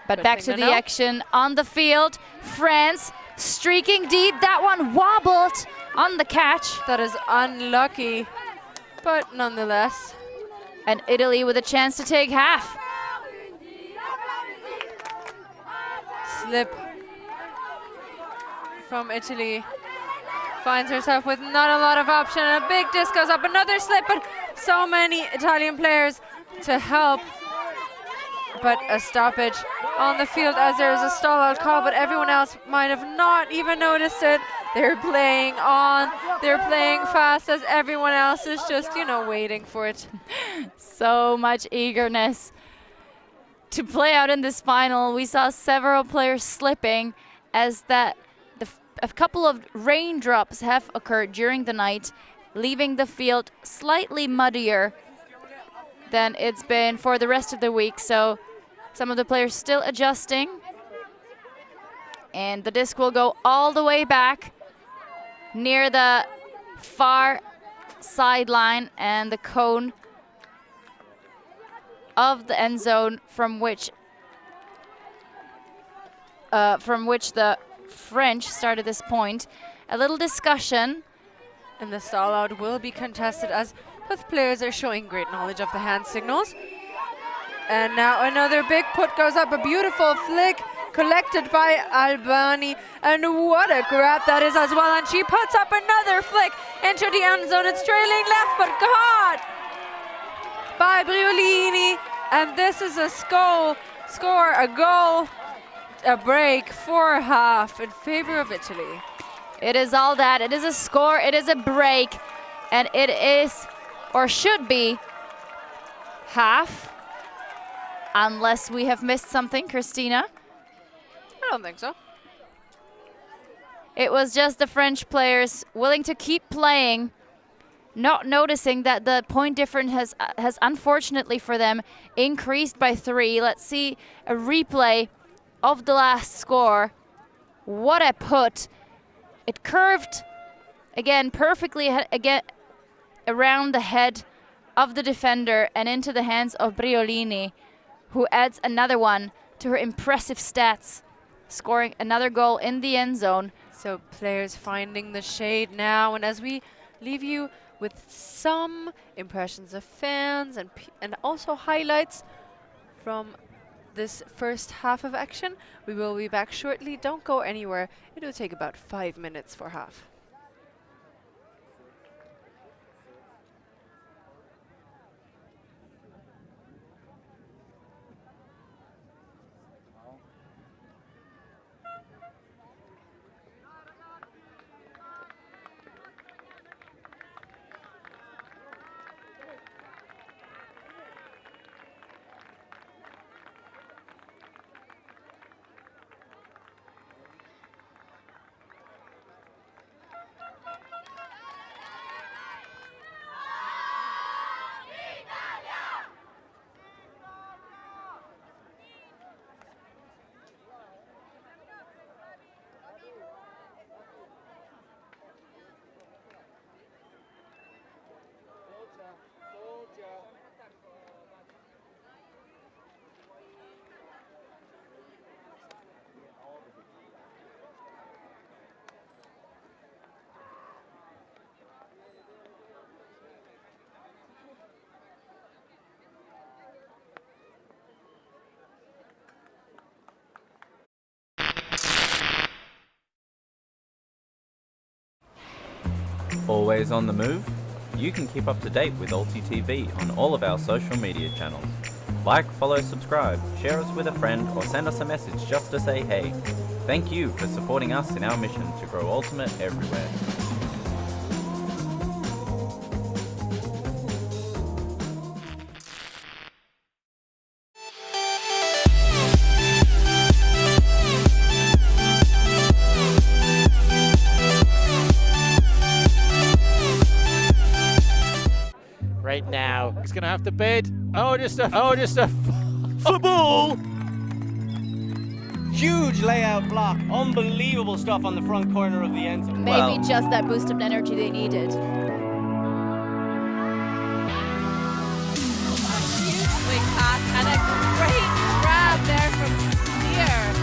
But back to the action on the field. France streaking deep. That one wobbled on the catch. That is unlucky, but nonetheless. And Italy with a chance to take half. Slip from Italy. Finds herself with not a lot of option. A big disc goes up, another slip, but so many Italian players to help. But a stoppage on the field as there is a stall-out call, but everyone else might have not even noticed it. They're playing on, they're playing fast as everyone else is just, you know, waiting for it. So much eagerness to play out in this final. We saw several players slipping as a couple of raindrops have occurred during the night, leaving the field slightly muddier than it's been for the rest of the week. So some of the players still adjusting. And the disc will go all the way back near the far sideline and the cone of the end zone from which the French started this point. A little discussion. And the stall out will be contested as both players are showing great knowledge of the hand signals. And now another big put goes up, a beautiful flick collected by Albani. And what a grab that is as well. And she puts up another flick into the end zone. It's trailing left, but caught by Briolini. And this is a a break for half in favor of Italy. It is all that. It is a score, it is a break, and it is, or should be, half, unless we have missed something, Christina. I don't think so. It was just the French players willing to keep playing, not noticing that the point difference has unfortunately for them increased by 3. Let's see a replay of the last score. What a put. It curved again perfectly around the head of the defender and into the hands of Briolini, who adds another one to her impressive stats, scoring another goal in the end zone. So players finding the shade now, and as we leave you with some impressions of fans and also highlights from this first half of action, we will be back shortly. Don't go anywhere. It will take about 5 minutes for half. Always on the move? You can keep up to date with ULTI.TV on all of our social media channels. Like, follow, subscribe, share us with a friend, or send us a message just to say hey. Thank you for supporting us in our mission to grow Ultimate everywhere. Right now, he's going to have to bid. Oh, just a Football! Huge layout block. Unbelievable stuff on the front corner of the end zone. Maybe just that boost of energy they needed. Swing pass and a great grab there from Spear.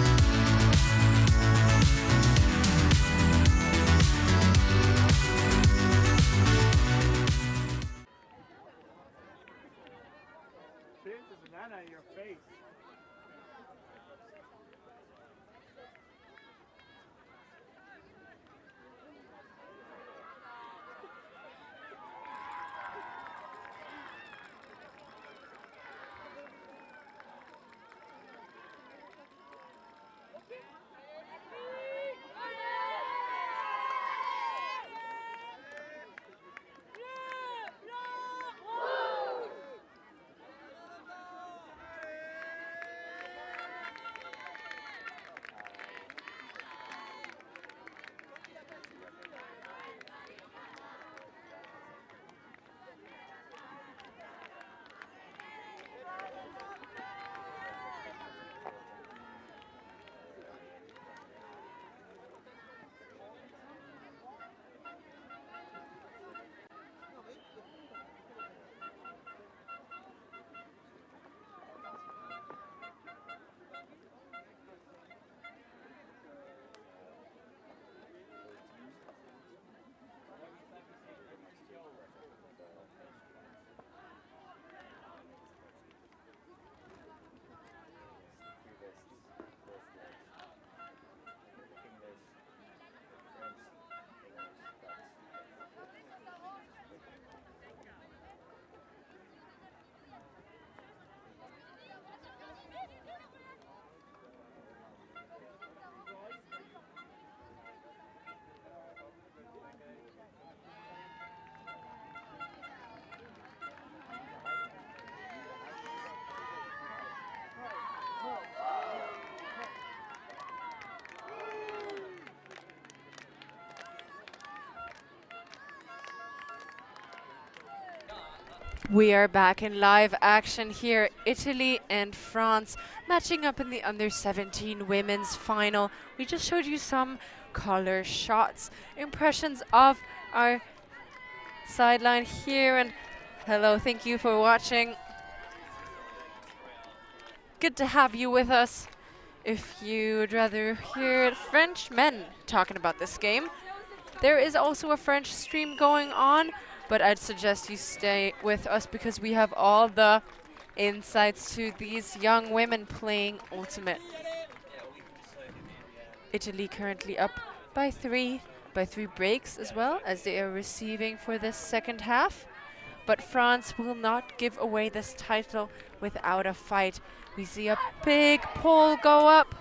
We are back in live action here. Italy and France matching up in the under-17 women's final. We just showed you some color shots, impressions of our sideline here. And hello, thank you for watching. Good to have you with us. If you would rather hear French men talking about this game, there is also a French stream going on. But I'd suggest you stay with us because we have all the insights to these young women playing Ultimate. Italy currently up by three breaks as well as they are receiving for this second half. But France will not give away this title without a fight. We see a big pole go up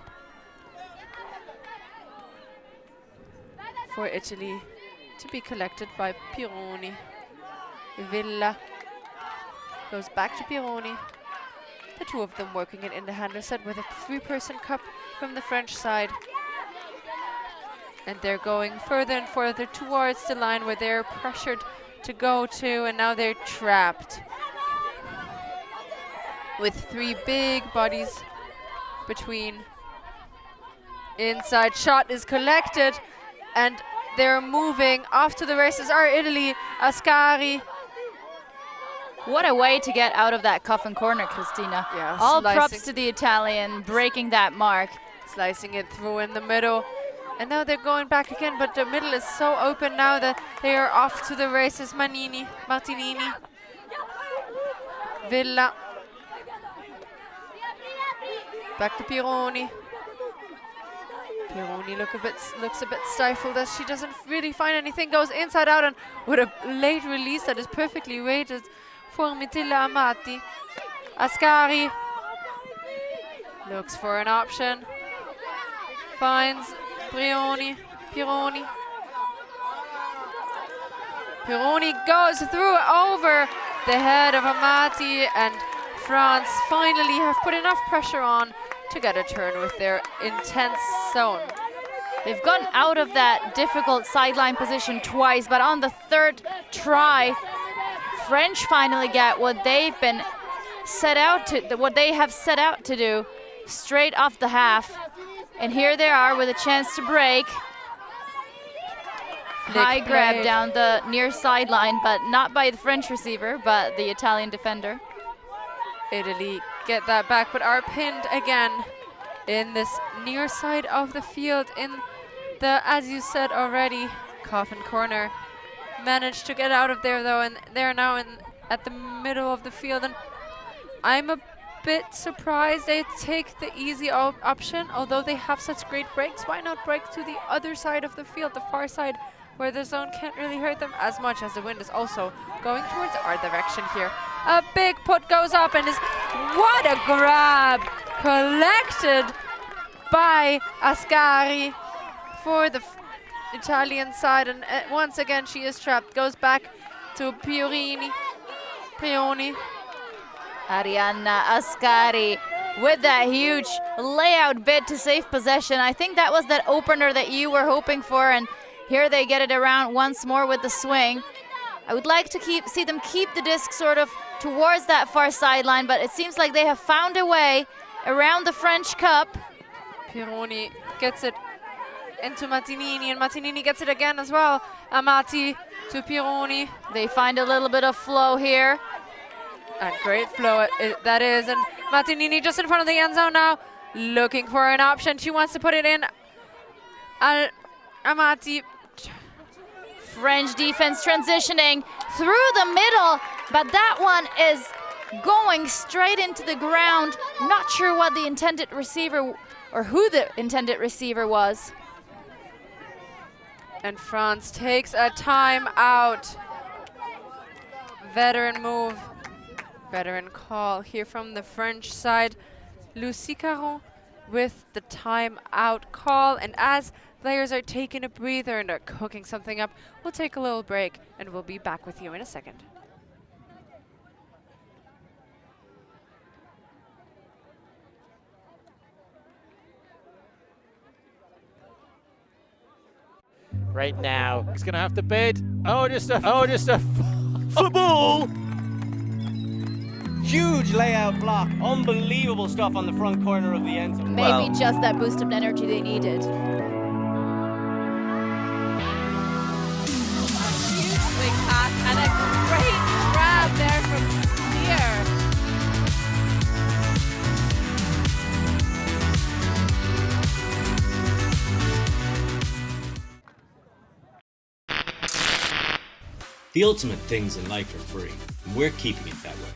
for Italy to be collected by Pironi. Villa goes back to Pironi. The two of them working it in the handler set with a three-person cup from the French side. And they're going further and further towards the line where they're pressured to go to, and now they're trapped with three big bodies between. Inside shot is collected, and they're moving. Off to the races are Italy, Ascari. What a way to get out of that coffin corner, Christina. Yeah, all props to the Italian breaking that mark. Slicing it through in the middle. And now they're going back again, but the middle is so open now that they are off to the races. Martinini, Villa. Back to Pironi. Pironi looks a bit stifled as she doesn't really find anything. Goes inside out and with a late release that is perfectly weighted for Mitilla Amati. Ascari looks for an option. Finds Pironi. Pironi goes through over the head of Amati, and France finally have put enough pressure on to get a turn with their intense zone. They've gotten out of that difficult sideline position twice, but on the third try, French finally get what they've been what they have set out to do straight off the half. And here they are with a chance to break. High grab down the near sideline, but not by the French receiver, but the Italian defender. Italy get that back, but are pinned again in this near side of the field in the, as you said already, coffin corner. Managed to get out of there though, and they're now at the middle of the field, and I'm a bit surprised they take the easy option. Although they have such great breaks, why not break to the other side of the field, the far side, where the zone can't really hurt them as much, as the wind is also going towards our direction here. A big put goes up, and what a grab collected by Ascari for the Italian side, and once again she is trapped. Goes back to Pironi. Arianna Ascari with that huge layout bid to save possession. I think that was that opener that you were hoping for, and here they get it around once more with the swing. I would like to see them keep the disc sort of towards that far sideline, but it seems like they have found a way around the French Cup. Pironi gets it into Martinini, and Martinini gets it again as well. Amati to Pironi. They find a little bit of flow here. And great flow that is, and Martinini just in front of the end zone now, looking for an option. She wants to put it in. Amati. French defense transitioning through the middle, but that one is going straight into the ground. Not sure what the intended receiver, or who the intended receiver was. And France takes a timeout. Veteran move. Veteran call here from the French side. Lucie Caron with the timeout call, and as players are taking a breather and are cooking something up, we'll take a little break and we'll be back with you in a second. Right now, he's gonna have to bid. Just a football! Huge layout block. Unbelievable stuff on the front corner of the end zone. Maybe just that boost of energy they needed. Huge swing pass and a great grab there from Spear. The ultimate things in life are free, and we're keeping it that way.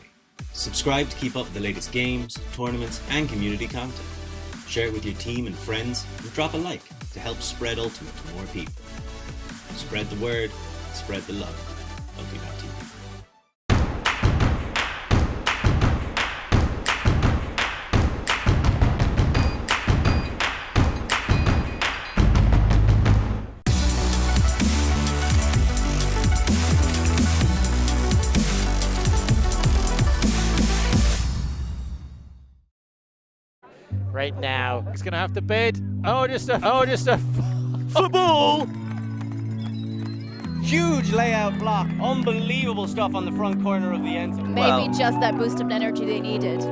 Subscribe to keep up with the latest games, tournaments, and community content. Share it with your team and friends, and drop a like to help spread Ultimate to more people. Spread the word, spread the love. ULTI.TV. right now, he's gonna have to bid. Just a football! Huge layout block. Unbelievable stuff on the front corner of the end zone. Maybe just that boost of energy they needed. Huge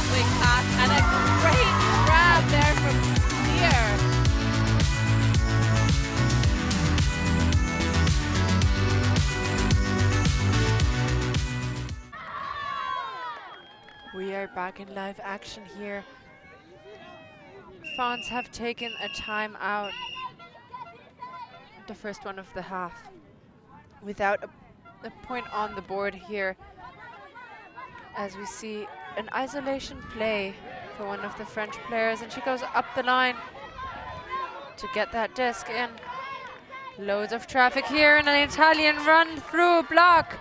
swing pass and a great grab there from Spear. We are back in live action here. France have taken a time out, the first one of the half, without a point on the board here. As we see an isolation play for one of the French players, and she goes up the line to get that disc in. Loads of traffic here, and an Italian run-through block.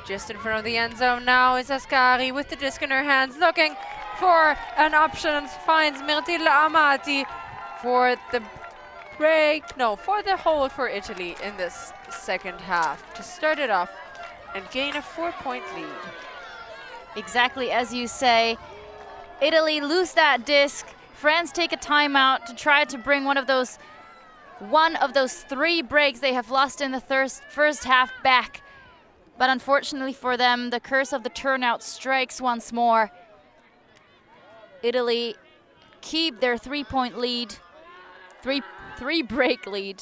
Just in front of the end zone now is Ascari with the disc in her hands, looking for an option, finds Mirtilla Amati for the break, no, for the hold for Italy in this second half to start it off and gain a 4-point lead. Exactly as you say. Italy lose that disc. France take a timeout to try to bring one of those 3 breaks they have lost in the first half back. But unfortunately for them, the curse of the turnout strikes once more. Italy keep their 3-point lead, three break lead,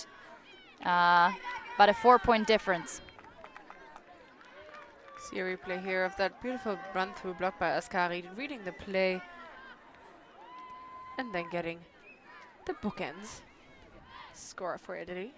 but a 4-point difference. See a replay here of that beautiful run-through block by Ascari, reading the play and then getting the bookends score for Italy.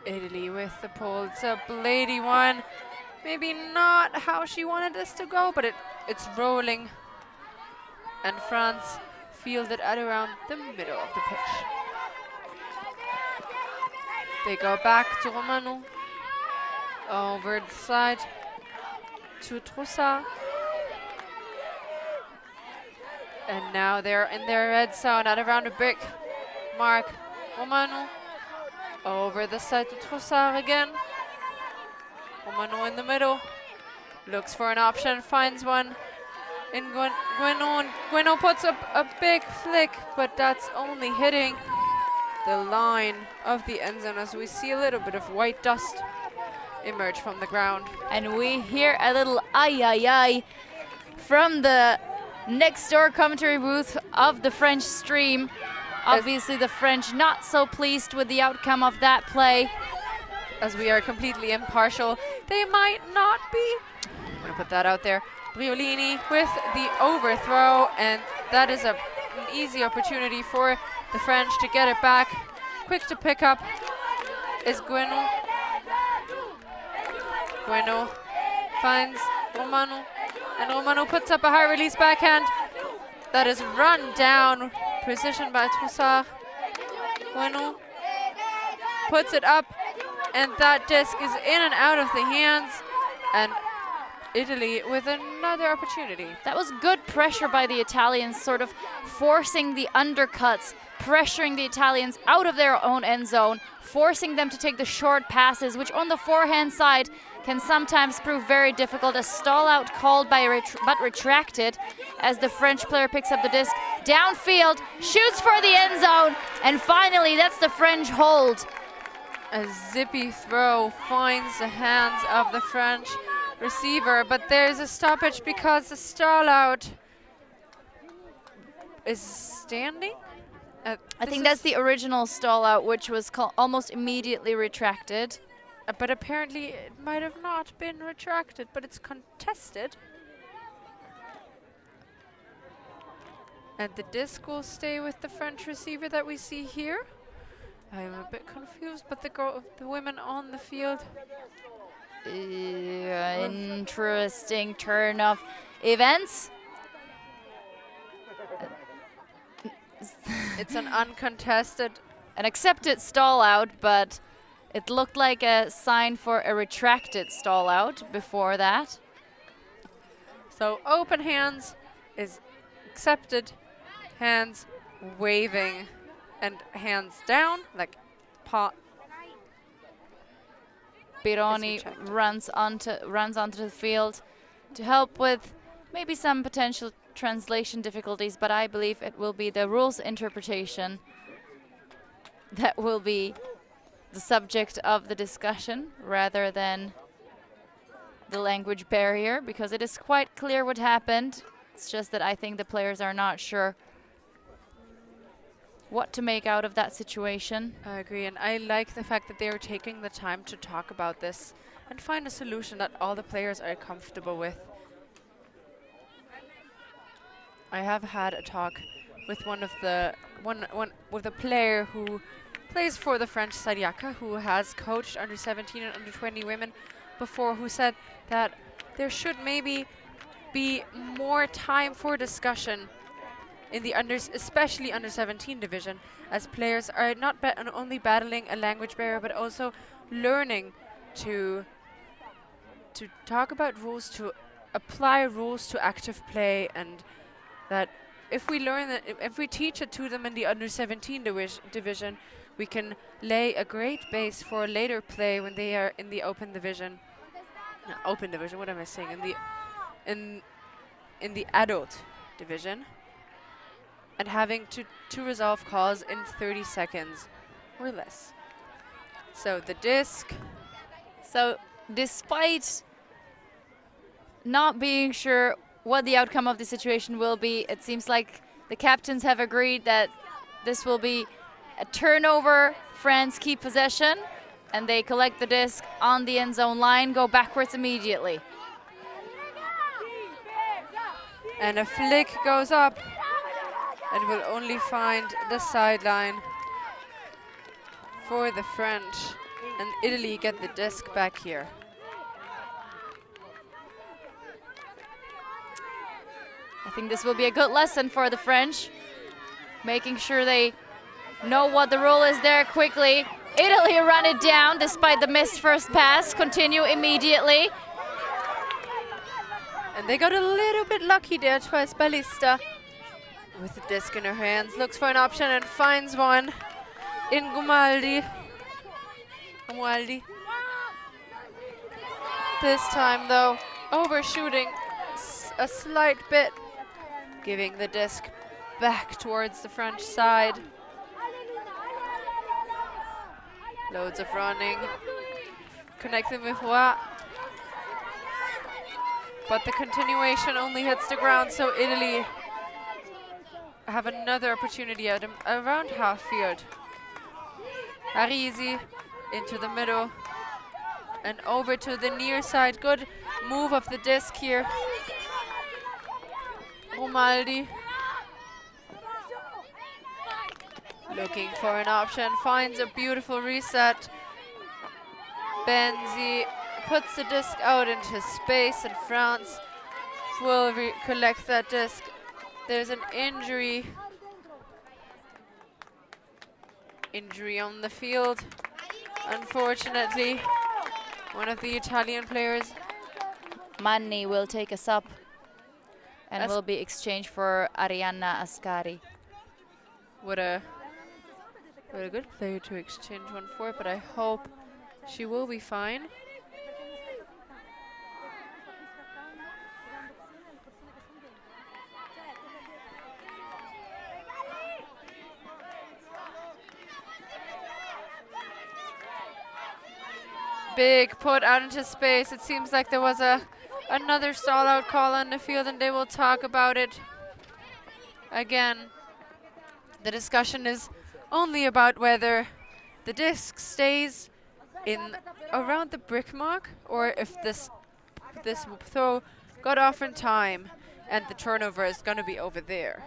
Italy with the pull. It's a Blady one. Maybe not how she wanted this to go, but it's rolling. And France field it at around the middle of the pitch. They go back to Romano. Over the side to Troussard. And now they're in their red zone at around a big mark. Romano. Over the side to Troussard again. Romano in the middle. Looks for an option, finds one in Gueno. Gueno puts up a big flick, but that's only hitting the line of the end zone as we see a little bit of white dust emerge from the ground. And we hear a little ay ay ay from the next door commentary booth of the French stream. Obviously the French not so pleased with the outcome of that play. As we are completely impartial, they might not be. I'm gonna put that out there. Briolini with the overthrow, and that is an easy opportunity for the French to get it back. Quick to pick up is Gueno. Gueno finds Romano, and Romano puts up a high release backhand. That is run down. Precision by Troussard. Gueno puts it up, and that disc is in and out of the hands, and Italy with another opportunity. That was good pressure by the Italians, sort of forcing the undercuts, pressuring the Italians out of their own end zone, forcing them to take the short passes, which on the forehand side can sometimes prove very difficult. A stall out called by but retracted as the French player picks up the disc downfield, shoots for the end zone, and finally that's the French hold. A zippy throw finds the hands of the French receiver, but there's a stoppage because the stall out is standing. I think that's the original stall out, which was almost immediately retracted. But apparently it might have not been retracted, but it's contested. And the disc will stay with the French receiver that we see here. I'm a bit confused, but the women on the field. Interesting turn of events. It's an uncontested, an accepted stall out, but it looked like a sign for a retracted stall out before that. So open hands is accepted, hands waving and hands down, like paw. Pironi runs onto the field to help with maybe some potential translation difficulties, but I believe it will be the rules interpretation that will be the subject of the discussion rather than the language barrier, because it is quite clear what happened. It's just that I think the players are not sure what to make out of that situation. I agree, and I like the fact that they are taking the time to talk about this and find a solution that all the players are comfortable with. I have had a talk with with a player who plays for the French side, Yaka, who has coached under 17 and under 20 women before, who said that there should maybe be more time for discussion in the especially under 17 division, as players are not only battling a language barrier but also learning to talk about rules, to apply rules to active play, and that if we learn that, if we teach it to them in the under 17 division, we can lay a great base for later play when they are in the open division. Open division, what am I saying? In the adult division, and having to resolve calls in 30 seconds or less. So the disc. So despite not being sure what the outcome of the situation will be, it seems like the captains have agreed that this will be a turnover. France keep possession, and they collect the disc on the end zone line, go backwards immediately. And a flick goes up and will only find the sideline for the French, and Italy get the disc back here. I think this will be a good lesson for the French, making sure they know what the rule is there quickly. Italy run it down despite the missed first pass, continue immediately. And they got a little bit lucky there, twice Ballista. With the disc in her hands, looks for an option and finds one in Gumaldi. This time though, overshooting a slight bit, giving the disc back towards the French side. Loads of running, connecting with Roy. But the continuation only hits the ground, so Italy have another opportunity at around half field. Arisi into the middle and over to the near side. Good move of the disc here. Romaldi looking for an option, finds a beautiful reset. Benzi puts the disc out into space, and France will collect that disc. There's an injury on the field, unfortunately. One of the Italian players. Manni will take a sub and will be exchanged for Arianna Ascari. What a good player to exchange one for, but I hope she will be fine. Big put out into space. It seems like there was another stall out call on the field, and they will talk about it again. The discussion is only about whether the disc stays in around the brick mark, or if this throw got off in time and the turnover is going to be over there.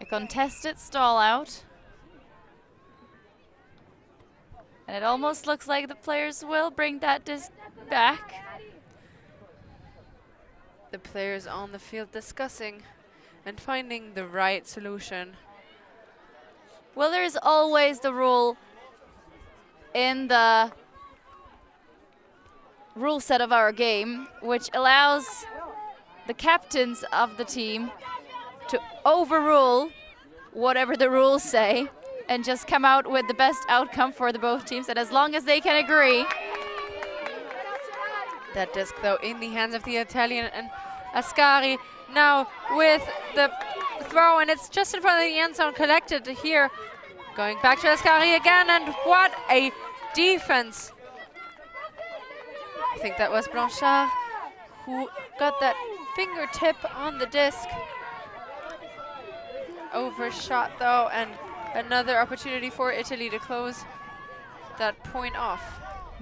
A contested stall out. And it almost looks like the players will bring that disc back. The players on the field discussing and finding the right solution. Well, there's always the rule in the rule set of our game, which allows the captains of the team to overrule whatever the rules say and just come out with the best outcome for the both teams, and as long as they can agree. That disc though in the hands of the Italian, and Ascari now with the throw, and it's just in front of the end zone, collected here. Going back to Ascari again, and what a defense. I think that was Blanchard who got that fingertip on the disc. Overshot though, and another opportunity for Italy to close that point off.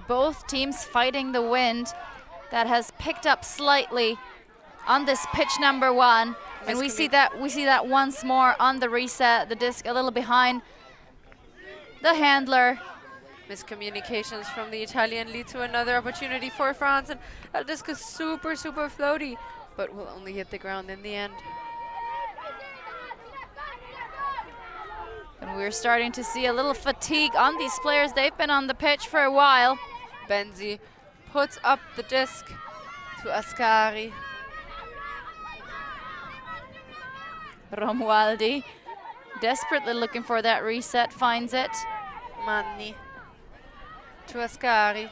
Both teams fighting the wind that has picked up slightly on this pitch number 1. And we see that once more on the reset, the disc a little behind the handler. Miscommunications from the Italian lead to another opportunity for France, and that disc is super, super floaty, but will only hit the ground in the end. And we're starting to see a little fatigue on these players. They've been on the pitch for a while. Benzi puts up the disc to Ascari. Romualdi desperately looking for that reset, finds it. Manni to Ascari.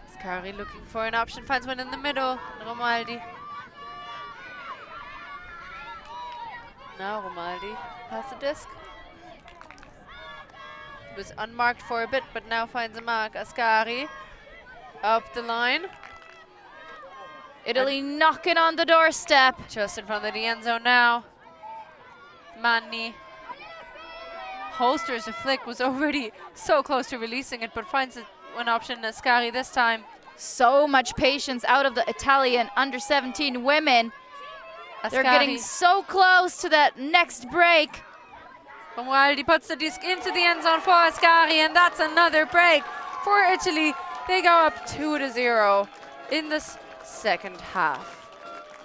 Ascari looking for an option, finds one in the middle. Romualdi. Now Romualdi has the disc. Was unmarked for a bit, but now finds a mark. Ascari up the line. Italy knocking on the doorstep. Just in front of the end zone now. Manni holsters a flick, was already so close to releasing it, but finds one option. Ascari this time. So much patience out of the Italian under-17 women. They're getting so close to that next break. Romualdi puts the disc into the end zone for Ascari, and that's another break for Italy. They go up 2-0 in this second half,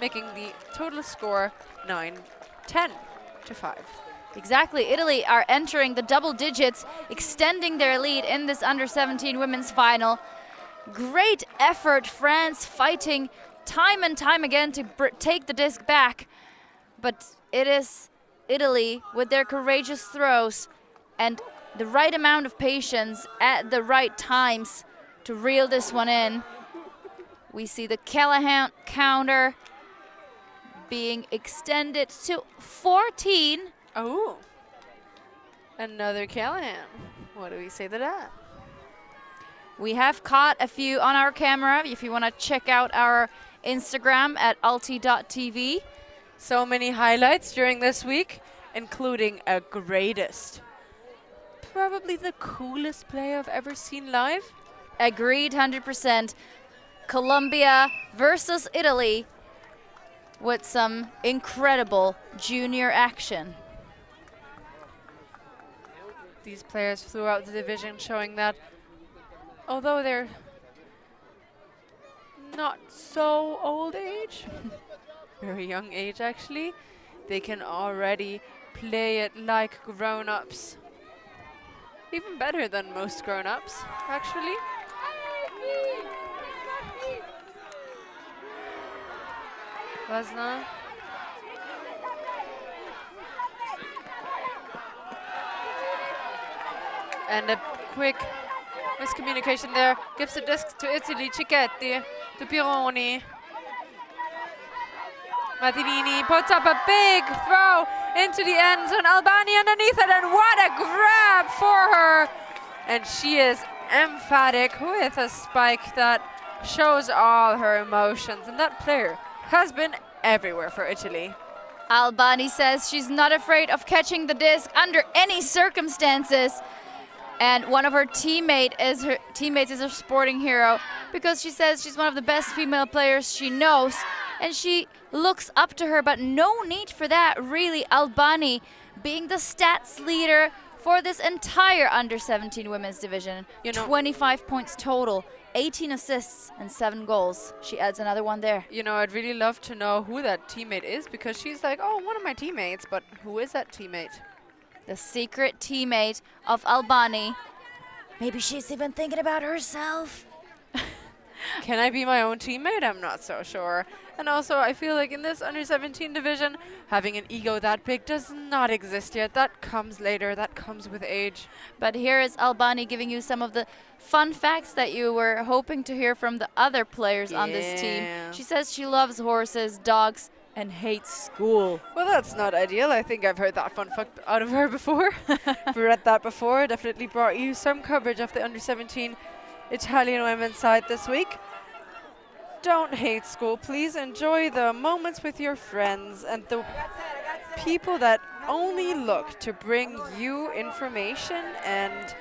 making the total score 10-5. Exactly. Italy are entering the double digits, extending their lead in this under-17 women's final. Great effort, France fighting time and time again to take the disc back, but it is Italy with their courageous throws and the right amount of patience at the right times to reel this one in. We see the Callahan counter being extended to 14. Oh, another Callahan. What do we say to that? We have caught a few on our camera if you want to check out our Instagram at ULTI.TV. So many highlights during this week, including a greatest. Probably the coolest play I've ever seen live. Agreed, 100%. Colombia versus Italy with some incredible junior action. These players throughout the division showing that although they're not so old age, very young age actually, they can already play it like grown-ups. Even better than most grown-ups, actually. Vazna. And a quick miscommunication there. Gives the disc to Italy. Cicchetti to Pironi. Martinini puts up a big throw into the end zone. Albani underneath it, and what a grab for her. And she is emphatic with a spike that shows all her emotions. And that player has been everywhere for Italy. Albani says she's not afraid of catching the disc under any circumstances. And one of her teammates is her sporting hero because she says she's one of the best female players she knows. And she looks up to her, but no need for that, really. Albani being the stats leader for this entire under-17 women's division. 25 points total, 18 assists and 7 goals. She adds another one there. You know, I'd really love to know who that teammate is, because she's like, oh, one of my teammates, but who is that teammate? The secret teammate of Albani. Maybe she's even thinking about herself. Can I be my own teammate? I'm not so sure. And also, I feel like in this under-17 division, having an ego that big does not exist yet. That comes later. That comes with age. But here is Albani giving you some of the fun facts that you were hoping to hear from the other players on this team. She says she loves horses, dogs, and hates school. Well, that's not ideal. I think I've heard that fun fact out of her before. I've read that before. Definitely brought you some coverage of the under-17 Italian women's side this week. don't hate school. Please enjoy the moments with your friends and the people that only look to bring you information and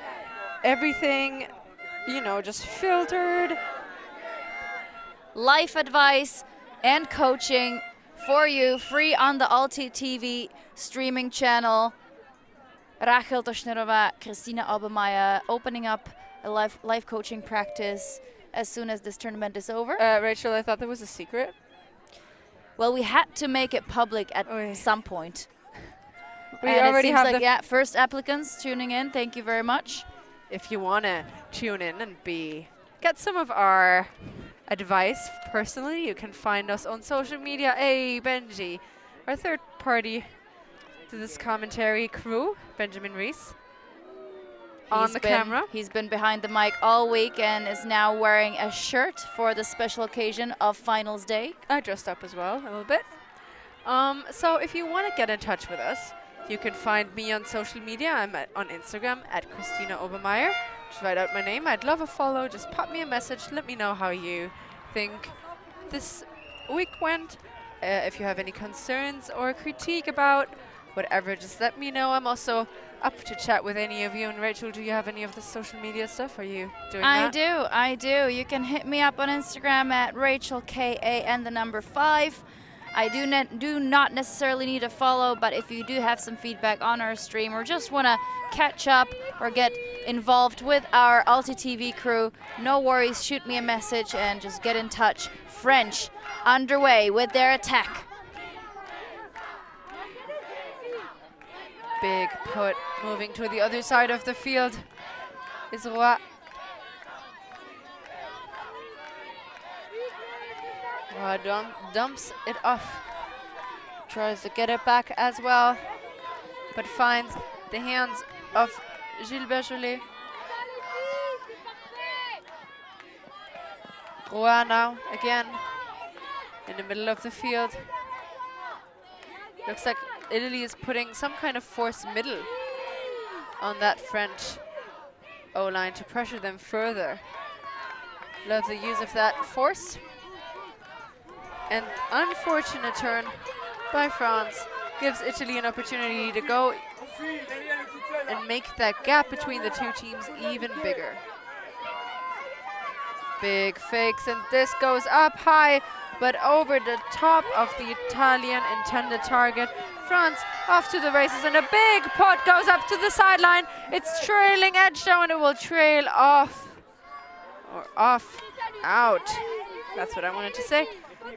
everything, you know, just filtered. Life advice and coaching for you, free on the ULTI.TV streaming channel. Rachel Toshnerova, Kristina Obermeier, opening up a life coaching practice as soon as this tournament is over. Rachel, I thought that was a secret. Well, we had to make it public at some point. We and already it seems have like, first applicants tuning in. Thank you very much. If you want to tune in and get some of our advice personally, you can find us on social media. Hey, Benji, our third party to this commentary crew, Benjamin Rees, on the camera. He's been behind the mic all week and is now wearing a shirt for the special occasion of finals day. I dressed up as well a little bit. So if you want to get in touch with us, you can find me on social media. I'm on Instagram at Kristina Obermeier. Just write out my name. I'd love a follow. Just pop me a message. Let me know how you think this week went. If you have any concerns or critique about whatever, just let me know. I'm also up to chat with any of you. And Rachel, do you have any of the social media stuff? Are you doing that? I do. You can hit me up on Instagram at RachelKA5. I do not necessarily need a follow, but if you do have some feedback on our stream or just want to catch up or get involved with our ULTI.TV crew, no worries, shoot me a message and just get in touch. French underway with their attack. Big put, moving to the other side of the field is Roy. Dumps it off, tries to get it back as well, but finds the hands of Gilbert Jolet. Roy now again in the middle of the field. Looks like Italy is putting some kind of force middle on that French O-line to pressure them further. Love the use of that force. An unfortunate turn by France gives Italy an opportunity to go and make that gap between the two teams even bigger. Big fakes, and this goes up high, but over the top of the Italian intended target. France off to the races, and a big putt goes up to the sideline. It's trailing edge down, and it will trail off, or off, out. That's what I wanted to say.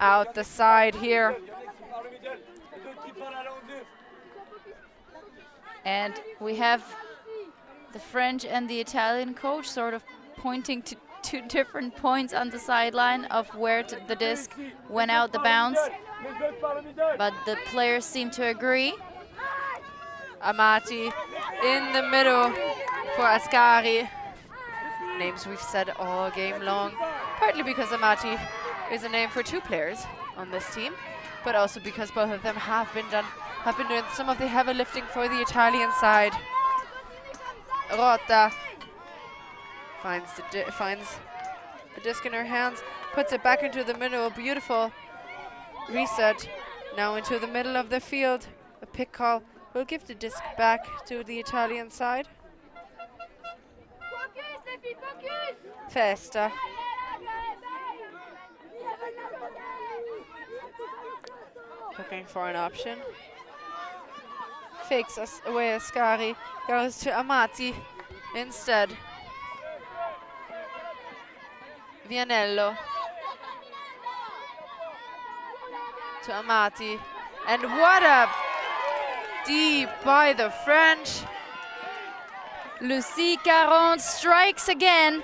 Out the side here. And we have the French and the Italian coach sort of pointing to two different points on the sideline of where the disc went out the bounce. But the players seem to agree. Amati in the middle for Ascari. Names we've said all game long, partly because Amati is a name for two players on this team, but also because both of them have been doing some of the heavy lifting for the Italian side. Rota finds the disc in her hands, puts it back into the middle. Beautiful reset. Now into the middle of the field. A pick call will give the disc back to the Italian side. Festa. Looking for an option. Fakes us away. Ascari goes to Amati instead. Vianello to Amati. And what a deep by the French. Lucie Caron strikes again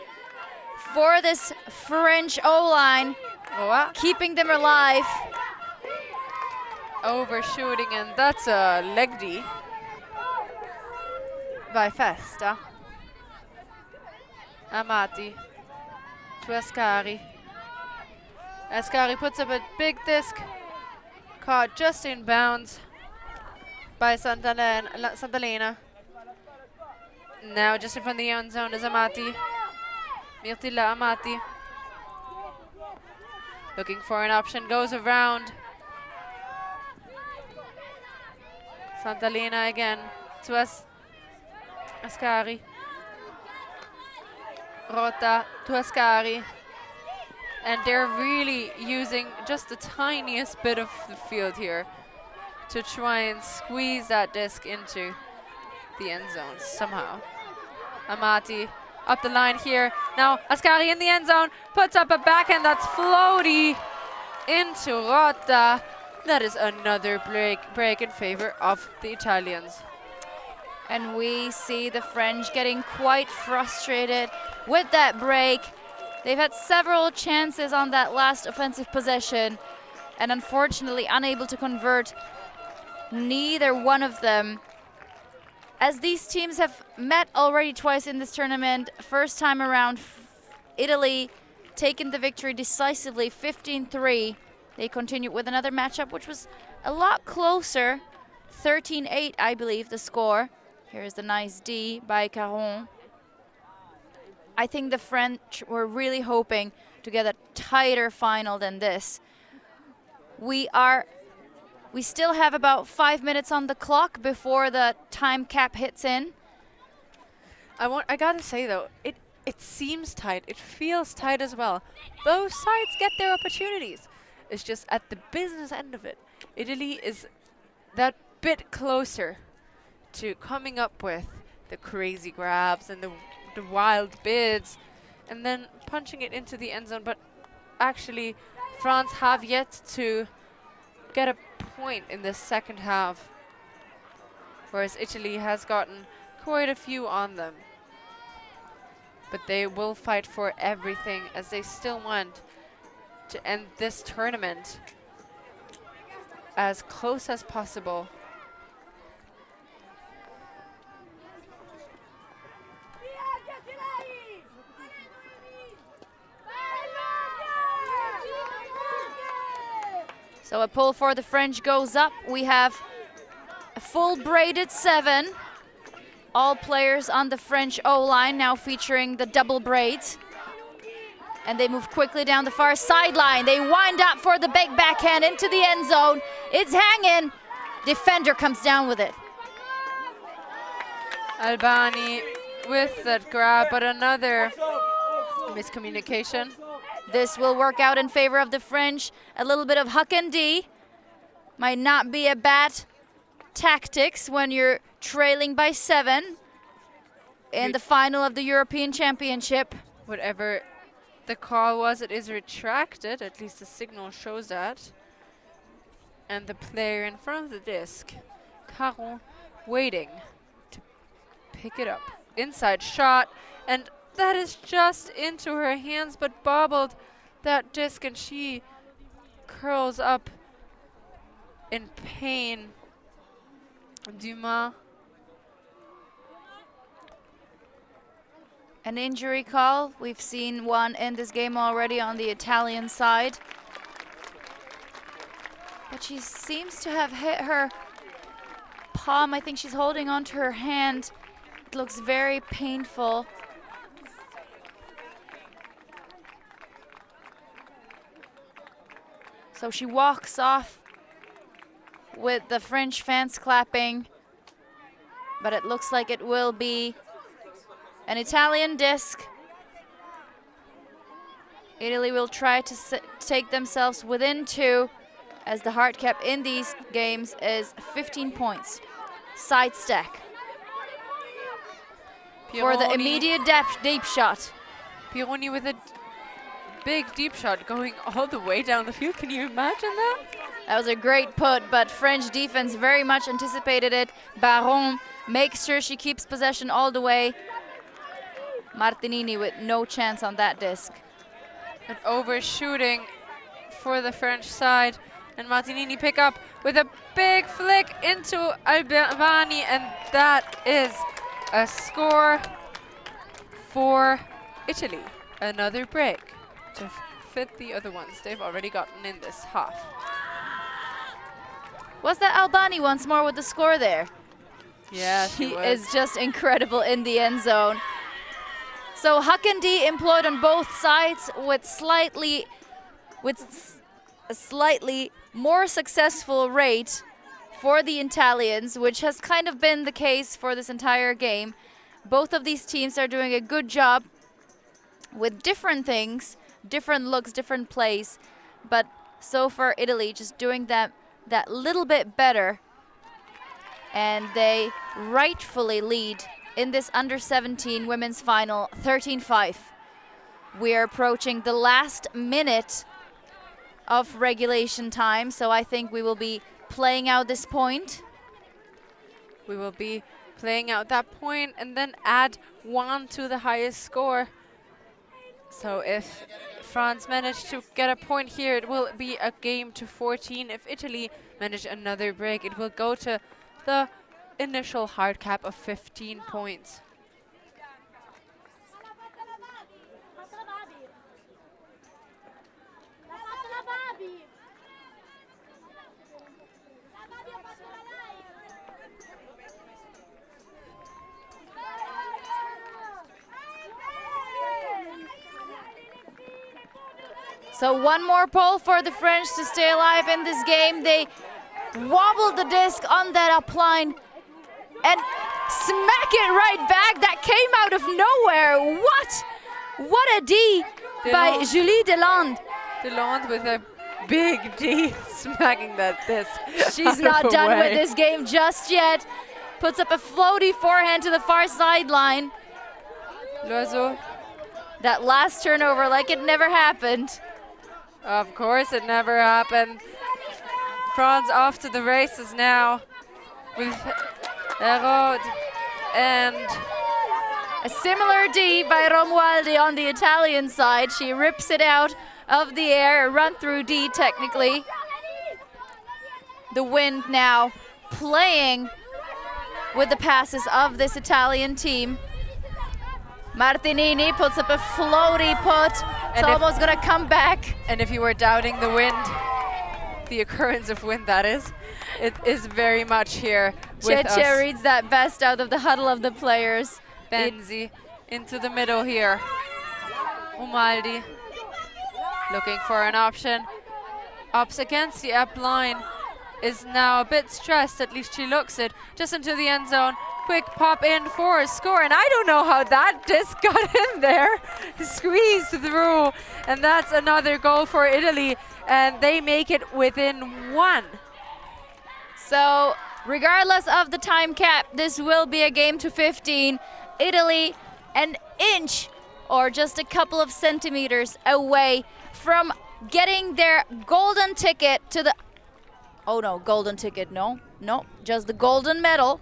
for this French O-line, keeping them alive. Overshooting, and that's a leg D by Festa. Amati to Ascari. Ascari puts up a big disc, caught just in bounds by Santalena. Now just in front of the end zone is Amati. Mirtilla Amati. Looking for an option, goes around. Santalena again to Ascari. Rota to Ascari. And they're really using just the tiniest bit of the field here to try and squeeze that disc into the end zone somehow. Amati up the line here. Now Ascari in the end zone, puts up a backhand that's floaty into Rota. That is another break in favor of the Italians. And we see the French getting quite frustrated with that break. They've had several chances on that last offensive possession and unfortunately unable to convert neither one of them. As these teams have met already twice in this tournament, first time around, Italy taking the victory decisively, 15-3. They continued with another matchup, which was a lot closer, 13-8, I believe, the score. Here's the nice D by Caron. I think the French were really hoping to get a tighter final than this. We still have about 5 minutes on the clock before the time cap hits in. I gotta say though, it seems tight. It feels tight as well. Both sides get their opportunities. It's just at the business end of it, Italy is that bit closer to coming up with the crazy grabs and the wild bids and then punching it into the end zone. But actually, France have yet to get a point in the second half, whereas Italy has gotten quite a few on them. But they will fight for everything as they still want to end this tournament as close as possible. So a pull for the French goes up. We have a full braided 7. All players on the French O-line now featuring the double braids. And they move quickly down the far sideline. They wind up for the big backhand into the end zone. It's hanging. Defender comes down with it. Albani with that grab, but another miscommunication. This will work out in favor of the French. A little bit of huck and D. Might not be a bad tactics when you're trailing by 7 in the final of the European Championship. Whatever the call was, it is retracted. At least the signal shows that. And the player in front of the disc, Caron, waiting to pick it up. Inside shot, and that is just into her hands, but bobbled that disc, and she curls up in pain. Dumas. An injury call. We've seen one in this game already on the Italian side. But she seems to have hit her palm. I think she's holding onto her hand. It looks very painful. So she walks off with the French fans clapping, but it looks like it will be an Italian disc. Italy will try to take themselves within 2, as the hard cap in these games is 15 points. Side stack. Pironi for the immediate deep shot. Pironi with a big deep shot going all the way down the field. Can you imagine that? That was a great put, but French defense very much anticipated it. Baron makes sure she keeps possession all the way. Martinini with no chance on that disc. An overshooting for the French side. And Martinini pick up with a big flick into Albani, and that is a score for Italy. Another break to fit the other ones they've already gotten in this half. Was that Albani once more with the score there? Yeah, she is just incredible in the end zone. So Huck and D employed on both sides with slightly with a slightly more successful rate for the Italians, which has kind of been the case for this entire game. Both of these teams are doing a good job with different things, different looks, different plays, but so far Italy just doing that little bit better, and they rightfully lead in this under-17 women's final 13-5. We're approaching the last minute of regulation time, so I think we will be playing out this point. We will be playing out that point and then add 1 to the highest score. So if France managed to get a point here, it will be a game to 14. If Italy manage another break, it will go to the initial hard cap of 15 points. So one more pull for the French to stay alive in this game. They wobbled the disc on that up line and smack it right back. That came out of nowhere. What a D by Julie Deland. Deland with a big D smacking that disc. She's not done with this game just yet. Puts up a floaty forehand to the far sideline. Loiseau. That last turnover like it never happened. Of course it never happened. France off to the races now with Herod and a similar D by Romualdi on the Italian side. She rips it out of the air, a run through D technically. The wind now playing with the passes of this Italian team. Martinini puts up a floaty put. It's almost gonna come back. And if you were doubting the wind, the occurrence of wind that is, it is very much here with us. Cheche reads that best out of the huddle of the players. Benzi into the middle here. Romualdi looking for an option. Ups against the up line, is now a bit stressed, at least she looks it, just into the end zone. Quick pop in for a score, and I don't know how that disc got in there. Squeezed through, and that's another goal for Italy, and they make it within 1. So regardless of the time cap, this will be a game to 15. Italy an inch or just a couple of centimeters away from getting their golden ticket to the, oh no, golden ticket, no, just the golden medal.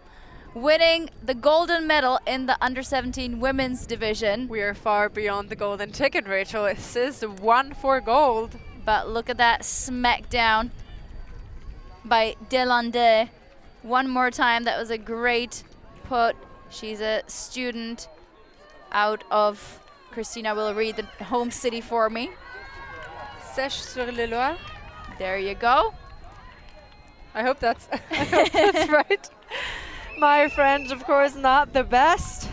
Winning the golden medal in the under-17 women's division. We are far beyond the golden ticket, Rachel. This is 1 for gold. But look at that smackdown by Delande. One more time, that was a great put. She's a student out of, Christina will read the home city for me. Sèche-sur-le-Loir. There you go. I hope that's right. My French, of course, not the best.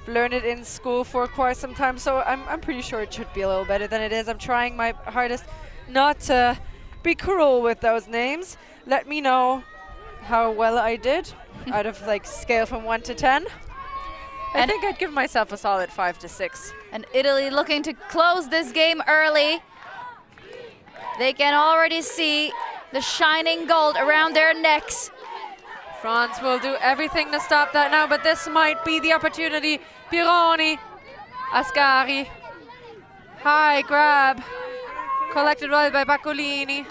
Learned it in school for quite some time, so I'm pretty sure it should be a little better than it is. I'm trying my hardest not to be cruel with those names. Let me know how well I did out of like scale from 1 to 10. I think I'd give myself a solid 5 to 6. And Italy looking to close this game early. They can already see the shining gold around their necks. France will do everything to stop that now, but this might be the opportunity. Pironi, Ascari, high grab, collected well by Baccolini.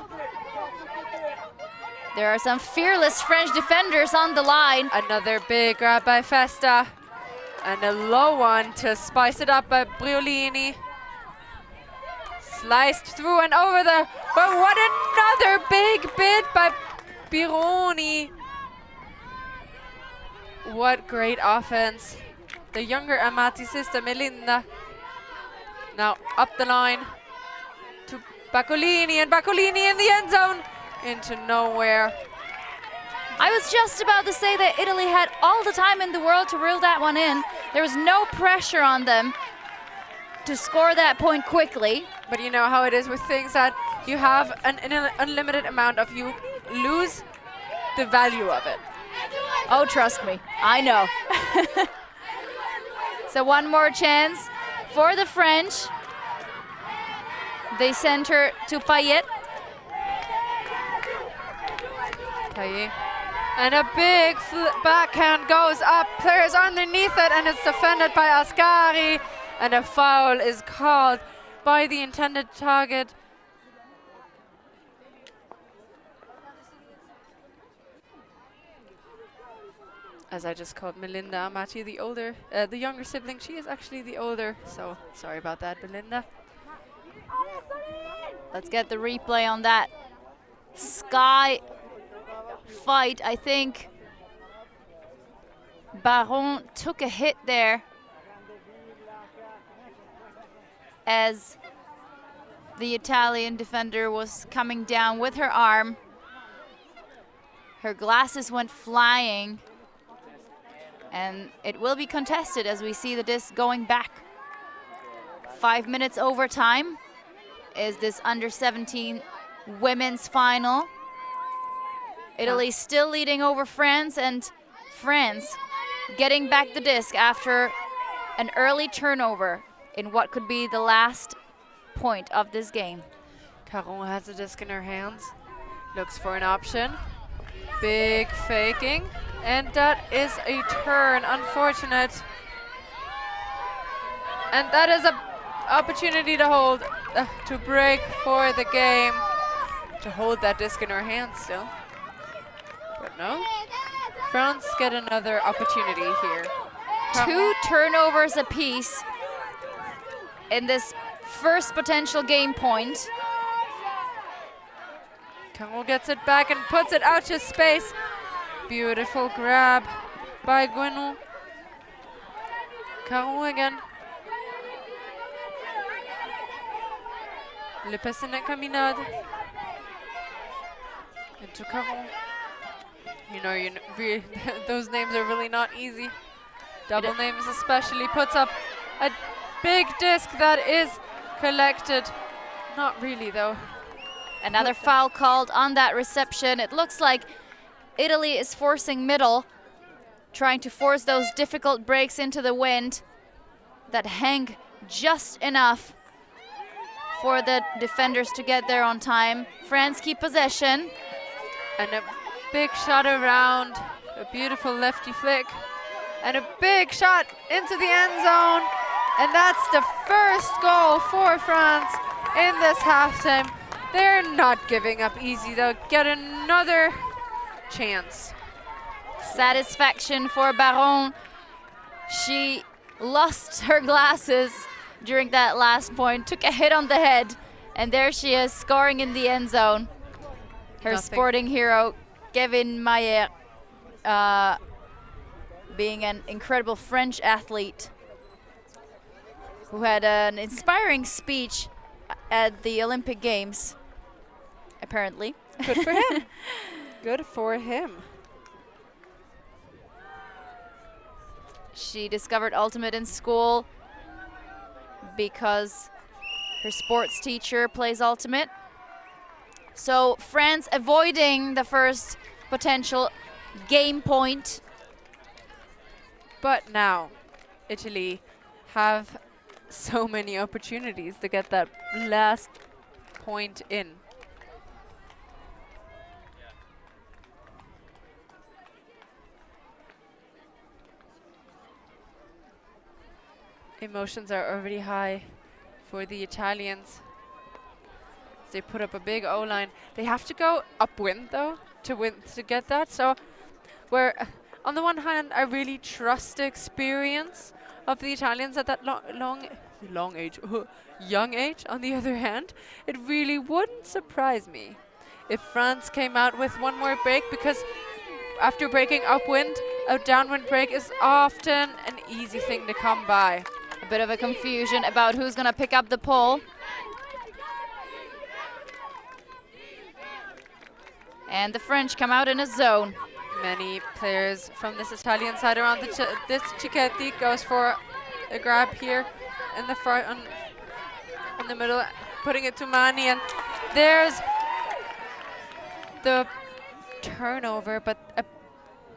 There are some fearless French defenders on the line. Another big grab by Festa, and a low one to spice it up by Briolini. Sliced through and over the, but what another big bid by Pironi. What great offense. The younger Amati sister, Melinda. Now up the line to Baccolini, and Baccolini in the end zone. Into nowhere. I was just about to say that Italy had all the time in the world to reel that one in. There was no pressure on them to score that point quickly. But you know how it is with things that you have an unlimited amount of you lose the value of it. Oh, trust me, I know. So one more chance for the French. They send her to Payet. Payet. And a big backhand goes up. Players underneath it, and it's defended by Ascari. And a foul is called by the intended target. As I just called Melinda Amati the older, the younger sibling. She is actually the older, so sorry about that, Melinda. Let's get the replay on that sky fight. I think Baron took a hit there as the Italian defender was coming down with her arm. Her glasses went flying, and it will be contested as we see the disc going back. 5 minutes overtime is this under-17 women's final. Italy still leading over France, and France getting back the disc after an early turnover in what could be the last point of this game. Caron has the disc in her hands, looks for an option. Big faking, and that is a turn, unfortunate. And that is an opportunity to hold, to break for the game, to hold that disc in her hands still. But no, France get another opportunity here. 2 turnovers apiece in this first potential game point. Caron gets it back and puts it out to space. Beautiful grab by Guenon. Caron again. Le Pessenet Caminade. Into Caron. You know, those names are really not easy. Double names especially. Puts up a big disc that is collected. Not really though. Another foul called on that reception. It looks like Italy is forcing middle, trying to force those difficult breaks into the wind that hang just enough for the defenders to get there on time. France keep possession. And a big shot around, a beautiful lefty flick, and a big shot into the end zone. And that's the first goal for France in this halftime. They're not giving up easy. They'll get another chance. Satisfaction for Baron. She lost her glasses during that last point, took a hit on the head, and there she is scoring in the end zone. Her sporting hero, Kevin Mayer, being an incredible French athlete who had an inspiring speech at the Olympic Games, apparently. Good for him. Good for him. She discovered Ultimate in school because her sports teacher plays Ultimate. So France avoiding the first potential game point. But now, Italy have so many opportunities to get that last point in. Emotions are already high for the Italians. They put up a big O-line. They have to go upwind though to get that. So where on the one hand I really trust the experience of the Italians at that young age. On the other hand, it really wouldn't surprise me if France came out with one more break, because after breaking upwind, a downwind break is often an easy thing to come by. A bit of a confusion about who's going to pick up the pole. And the French come out in a zone. Many players from this Italian side are on this Cicchetti goes for a grab here in the front, on the middle, putting it to Mani, and There's the turnover, but a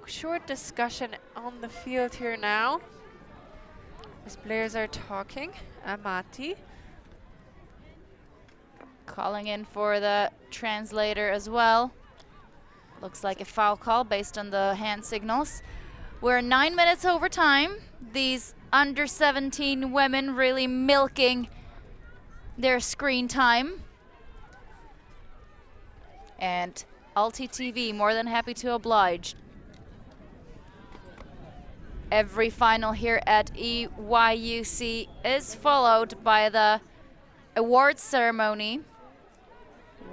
short discussion on the field here now. As players are talking. Amati calling in for the translator as well. Looks like a foul call based on the hand signals. We're 9 minutes over time. These under 17 women really milking their screen time. And ULTI.TV more than happy to oblige. Every final here at EYUC is followed by the awards ceremony,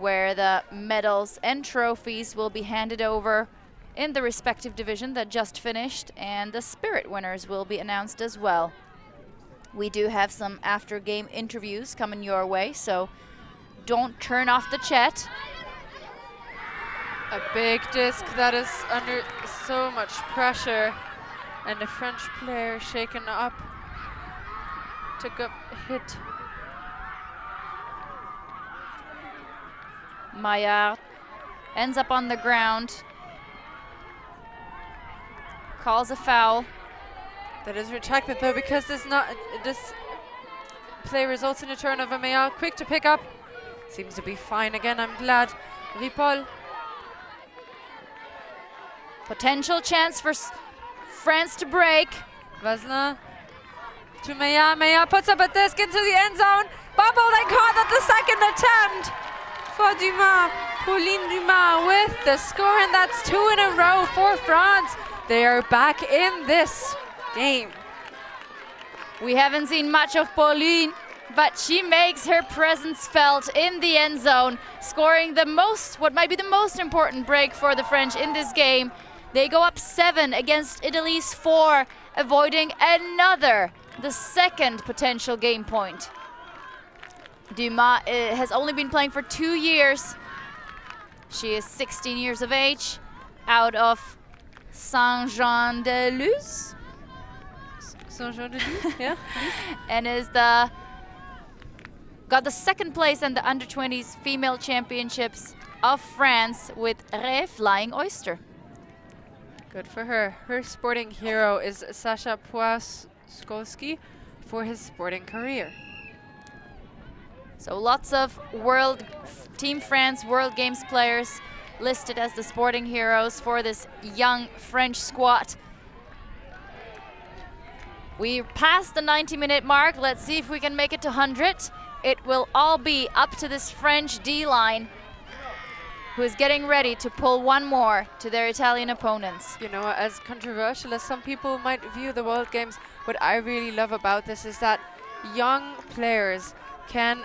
where the medals and trophies will be handed over in the respective division that just finished, and the spirit winners will be announced as well. We do have some after game interviews coming your way, so don't turn off the chat. A big disc that is under so much pressure, and the French player shaken up, took a hit. Maillard ends up on the ground, calls a foul. That is retracted though, because this play results in a turnover. Maillard quick to pick up, seems to be fine again, I'm glad. Ripoll. Potential chance for France to break. Vaslin to Maillard. Maillard puts up a disc into the end zone. Bubble then caught at the second attempt for Dumas. Pauline Dumas with the score, and that's 2 in a row for France. They are back in this game. We haven't seen much of Pauline, but she makes her presence felt in the end zone, scoring the most, what might be the most important break for the French in this game. They go up 7 against Italy's 4, avoiding the second potential game point. Dumas has only been playing for 2 years. She is 16 years of age, out of Saint-Jean-de-Luz. Saint-Jean-de-Luz, yeah. And is got the second place in the under-20s female championships of France with Ré Flying Oyster. Good for her. Her sporting hero is Sasha Płaskowski for his sporting career. So lots of Team France World Games players listed as the sporting heroes for this young French squad. We passed the 90-minute mark. Let's see if we can make it to 100. It will all be up to this French D-line, who is getting ready to pull one more to their Italian opponents. You know, as controversial as some people might view the World Games, what I really love about this is that young players can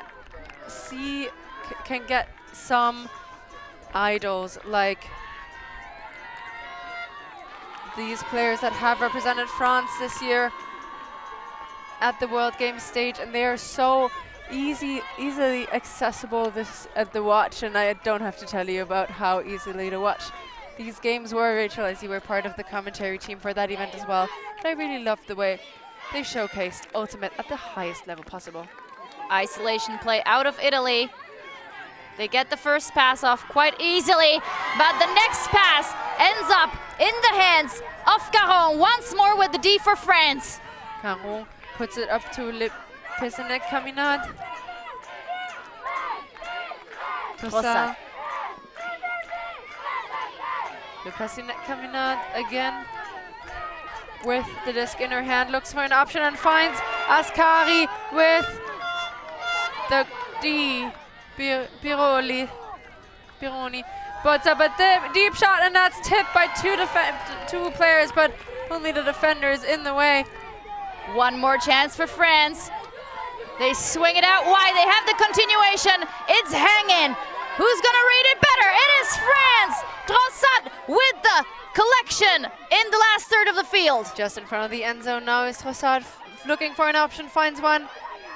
get some idols, like these players that have represented France this year at the World Games stage, and they are so easily accessible at the watch, and I don't have to tell you about how easily to watch these games were. Rachel, as you were part of the commentary team for that event as well, but I really loved the way they showcased Ultimate at the highest level possible. Isolation play out of Italy. They get the first pass off quite easily, but the next pass ends up in the hands of Caron, once more with the D for France. Caron puts it up to Le Pessinet Caminade. Trossard. Le Pessinet Caminade again with the disc in her hand, looks for an option and finds Ascari with the D. Pironi puts up a deep shot, and that's tipped by two players, but only the defender is in the way. One more chance for France. They swing it out wide. They have the continuation. It's hanging. Who's gonna read it better? It is France. Trossard with the collection in the last third of the field. Just in front of the end zone now is Trossard looking for an option, finds one,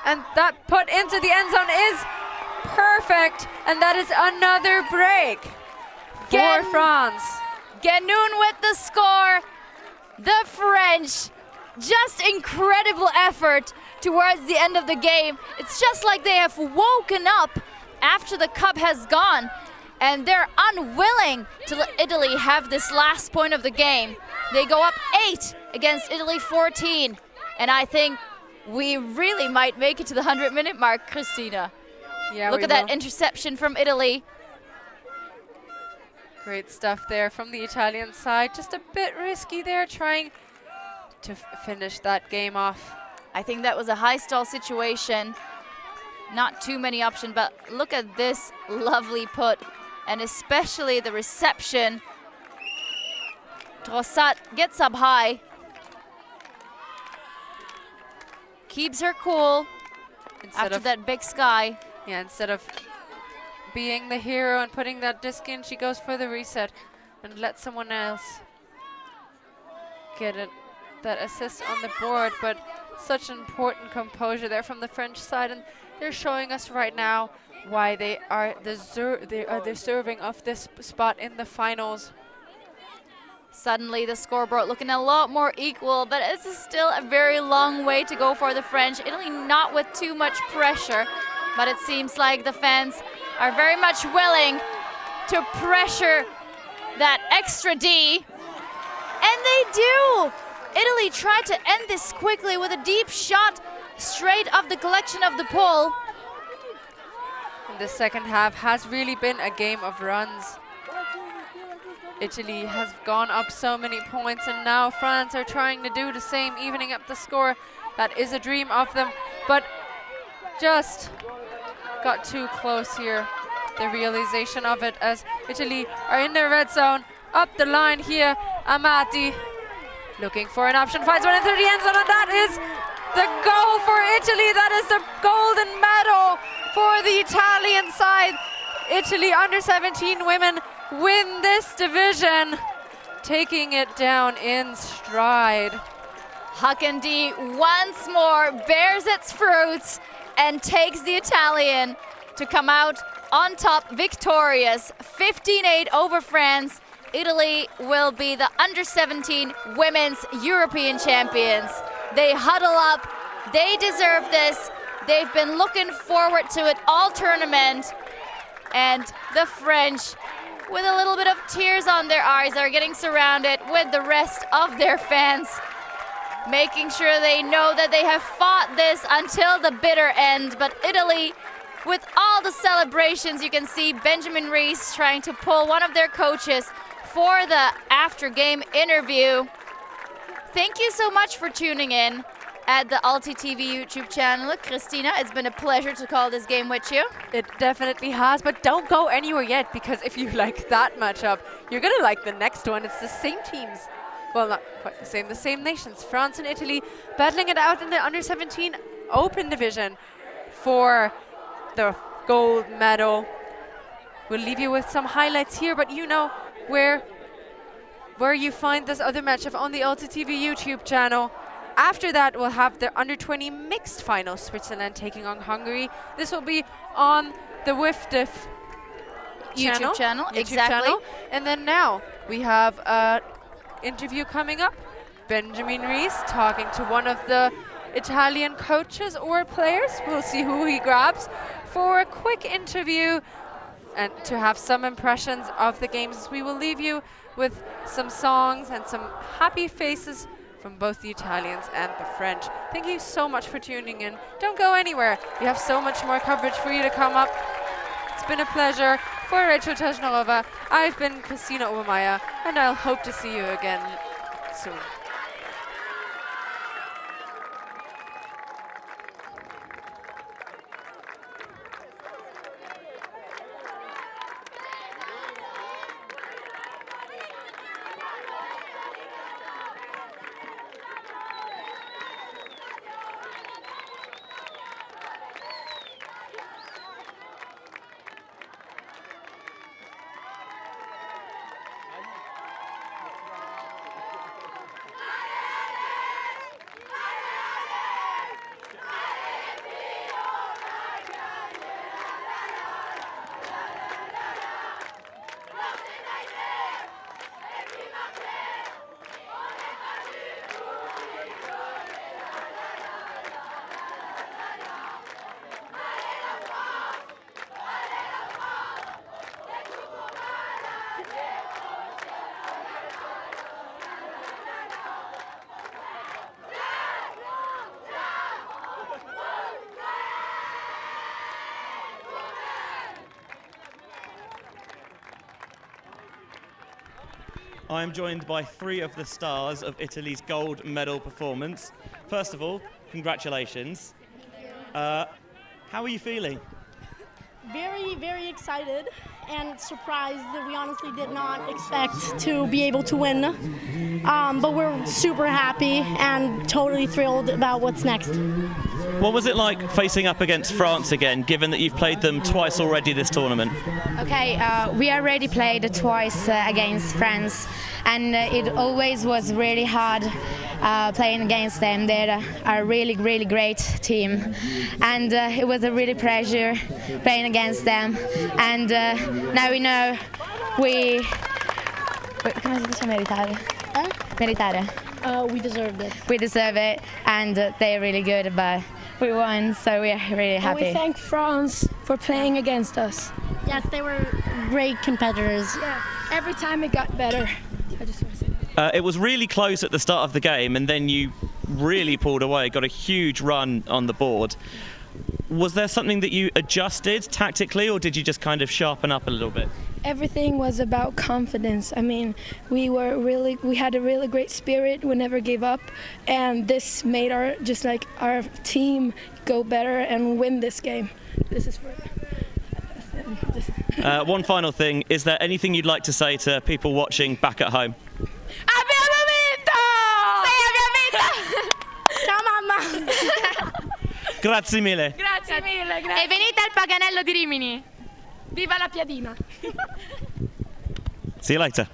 and that put into the end zone is perfect, and that is another break for France. Genoun with the score. The French, just incredible effort towards the end of the game. It's just like they have woken up after the cup has gone, and they're unwilling to let Italy have this last point of the game. They go up 8 against Italy 14, and I think we really might make it to the 100-minute mark, Christina. Yeah, look at that interception from Italy. Great stuff there from the Italian side. Just a bit risky there, trying to finish that game off. I think that was a high stall situation. Not too many options, but look at this lovely put, and especially the reception. Trossat gets up high, keeps her cool after that big sky. Yeah, instead of being the hero and putting that disc in, she goes for the reset and let someone else get that assist on the board. But such an important composure there from the French side, and they're showing us right now why they are deserving of this spot in the finals. Suddenly the scoreboard looking a lot more equal, but this is still a very long way to go for the French. Italy not with too much pressure, but it seems like the fans are very much willing to pressure that extra D. And they do! Italy tried to end this quickly with a deep shot straight off the collection of the pole. And the second half has really been a game of runs. Italy has gone up so many points, and now France are trying to do the same, evening up the score. That is a dream of them, but just got too close here. The realization of it as Italy are in their red zone. Up the line here, Amati looking for an option, finds one into the end zone, and that is the goal for Italy. That is the golden medal for the Italian side. Italy under 17 women win this division, taking it down in stride. Huckendee once more bears its fruits and takes the Italian to come out on top victorious, 15-8 over France. Italy will be the under 17 women's European champions. They huddle up, they deserve this. They've been looking forward to it all tournament. And the French, with a little bit of tears on their eyes, are getting surrounded with the rest of their fans, making sure they know that they have fought this until the bitter end. But Italy, with all the celebrations, you can see Benjamin Rees trying to pull one of their coaches for the after-game interview. Thank you so much for tuning in at the ULTI.TV YouTube channel. Christina, it's been a pleasure to call this game with you. It definitely has, but don't go anywhere yet, because if you like that matchup, you're gonna like the next one. It's the same teams. Well, not quite the same nations. France and Italy battling it out in the under 17 open division for the gold medal. We'll leave you with some highlights here, but you know where you find this other matchup on the ULTI.TV YouTube channel. After that, we'll have the under 20 mixed final, Switzerland taking on Hungary. This will be on the WFDF YouTube channel, exactly. And then now we have an interview coming up. Benjamin Rees talking to one of the Italian coaches or players. We'll see who he grabs for a quick interview and to have some impressions of the games. We will leave you with some songs and some happy faces from both the Italians and the French. Thank you so much for tuning in. Don't go anywhere. We have so much more coverage for you to come up. It's been a pleasure. For Rachel Teshnarova, I've been Christina Obermeier, and I'll hope to see you again soon. I am joined by 3 of the stars of Italy's gold medal performance. First of all, congratulations. How are you feeling? Very, very excited and surprised that we honestly did not expect to be able to win. But we're super happy and totally thrilled about what's next. What was it like facing up against France again, given that you've played them twice already this tournament? Okay, we already played twice against France, and it always was really hard playing against them. They're a really, really great team, and it was a really pleasure playing against them. And now we know we... Come si dice meritare? Meritare. We deserved it. We deserve it, and they're really good, but we won, so we're really happy. And we thank France for playing against us. Yes, they were great competitors. Yeah, every time it got better. I just want to say that. It was really close at the start of the game, and then you really pulled away, got a huge run on the board. Was there something that you adjusted tactically, or did you just kind of sharpen up a little bit? Everything was about confidence. I mean, we had a really great spirit. We never gave up, and this made our team go better and win this game. This is for. One final thing, is there anything you'd like to say to people watching back at home? Abbiamo vinto! Sì, abbiamo vinto! Ciao mamma! Grazie mille. Grazie mille, grazie. E venite al Paganello di Rimini. Viva la piadina! See you later.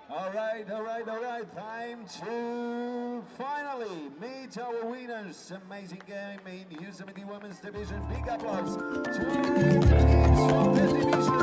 All right. Time to finally meet our winners. Amazing game in U17 Women's Division. Big applause to all teams from the division.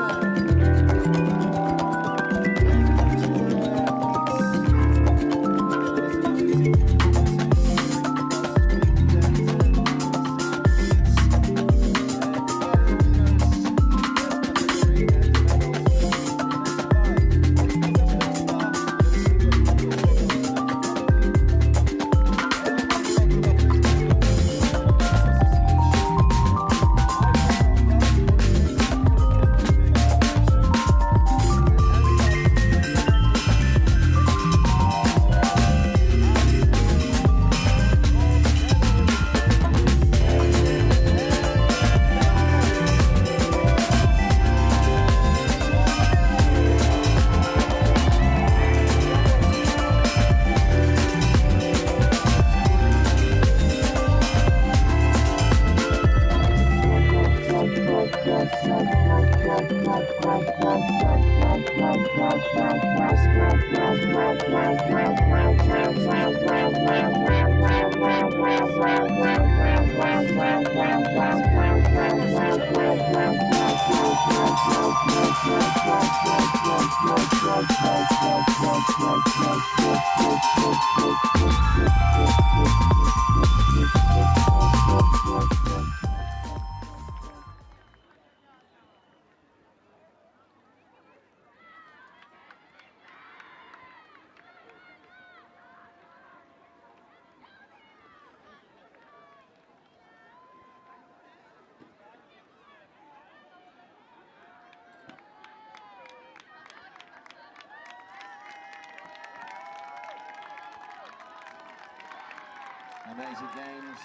Amazing games,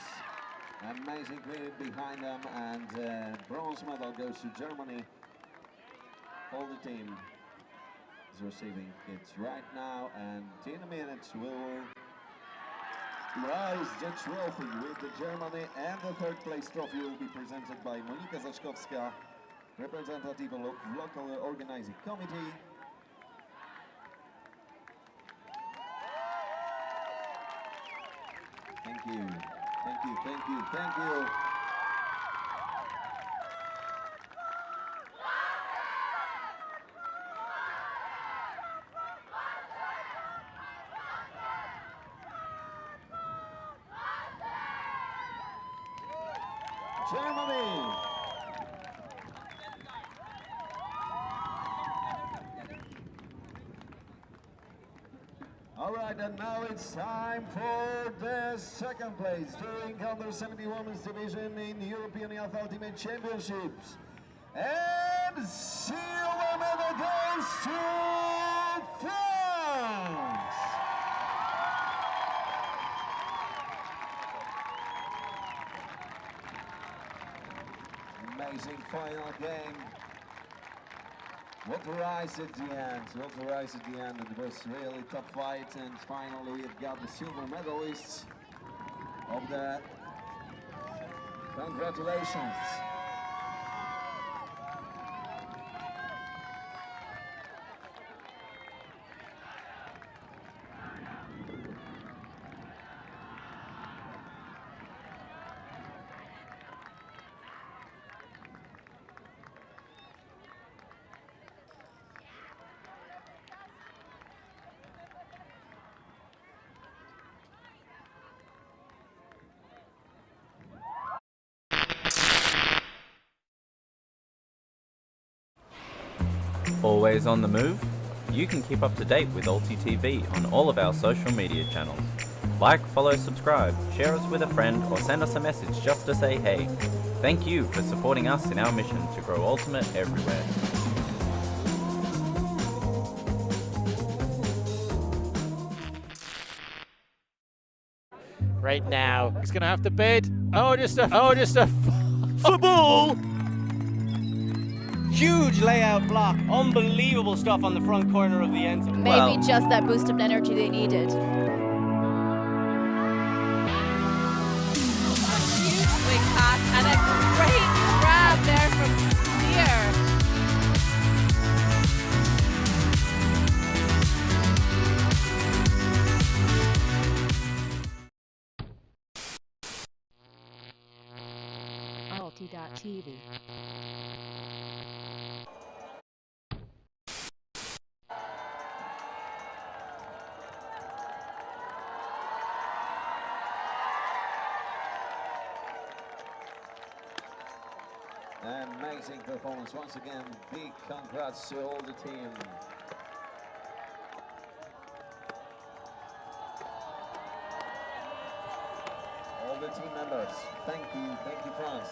amazing winning behind them, and bronze medal goes to Germany. All the team is receiving kits right now, and in a minute we'll rise the trophy with the Germany, and the third place trophy will be presented by Monika Zaszkowska, representative of local organizing committee. Thank you. Germany. All right, and now it's time for the second place during under 70 women's division in European Youth Ultimate Championships. And silver medal goes to France. Amazing final game. What a rise at the end, what a rise at the end. It was really tough fight, and finally we've got the silver medalists of the congratulations. Always on the move? You can keep up to date with ULTI.TV on all of our social media channels. Like, follow, subscribe, share us with a friend, or send us a message just to say hey. Thank you for supporting us in our mission to grow Ultimate everywhere. Right now, he's going to have to bid. Just a football! Huge layout block. Unbelievable stuff on the front corner of the end zone. Maybe just that boost of energy they needed. Huge swing pass and a great grab there from Steer. ULTI.TV. Amazing performance once again. Big congrats to all the team. All the team members. Thank you France.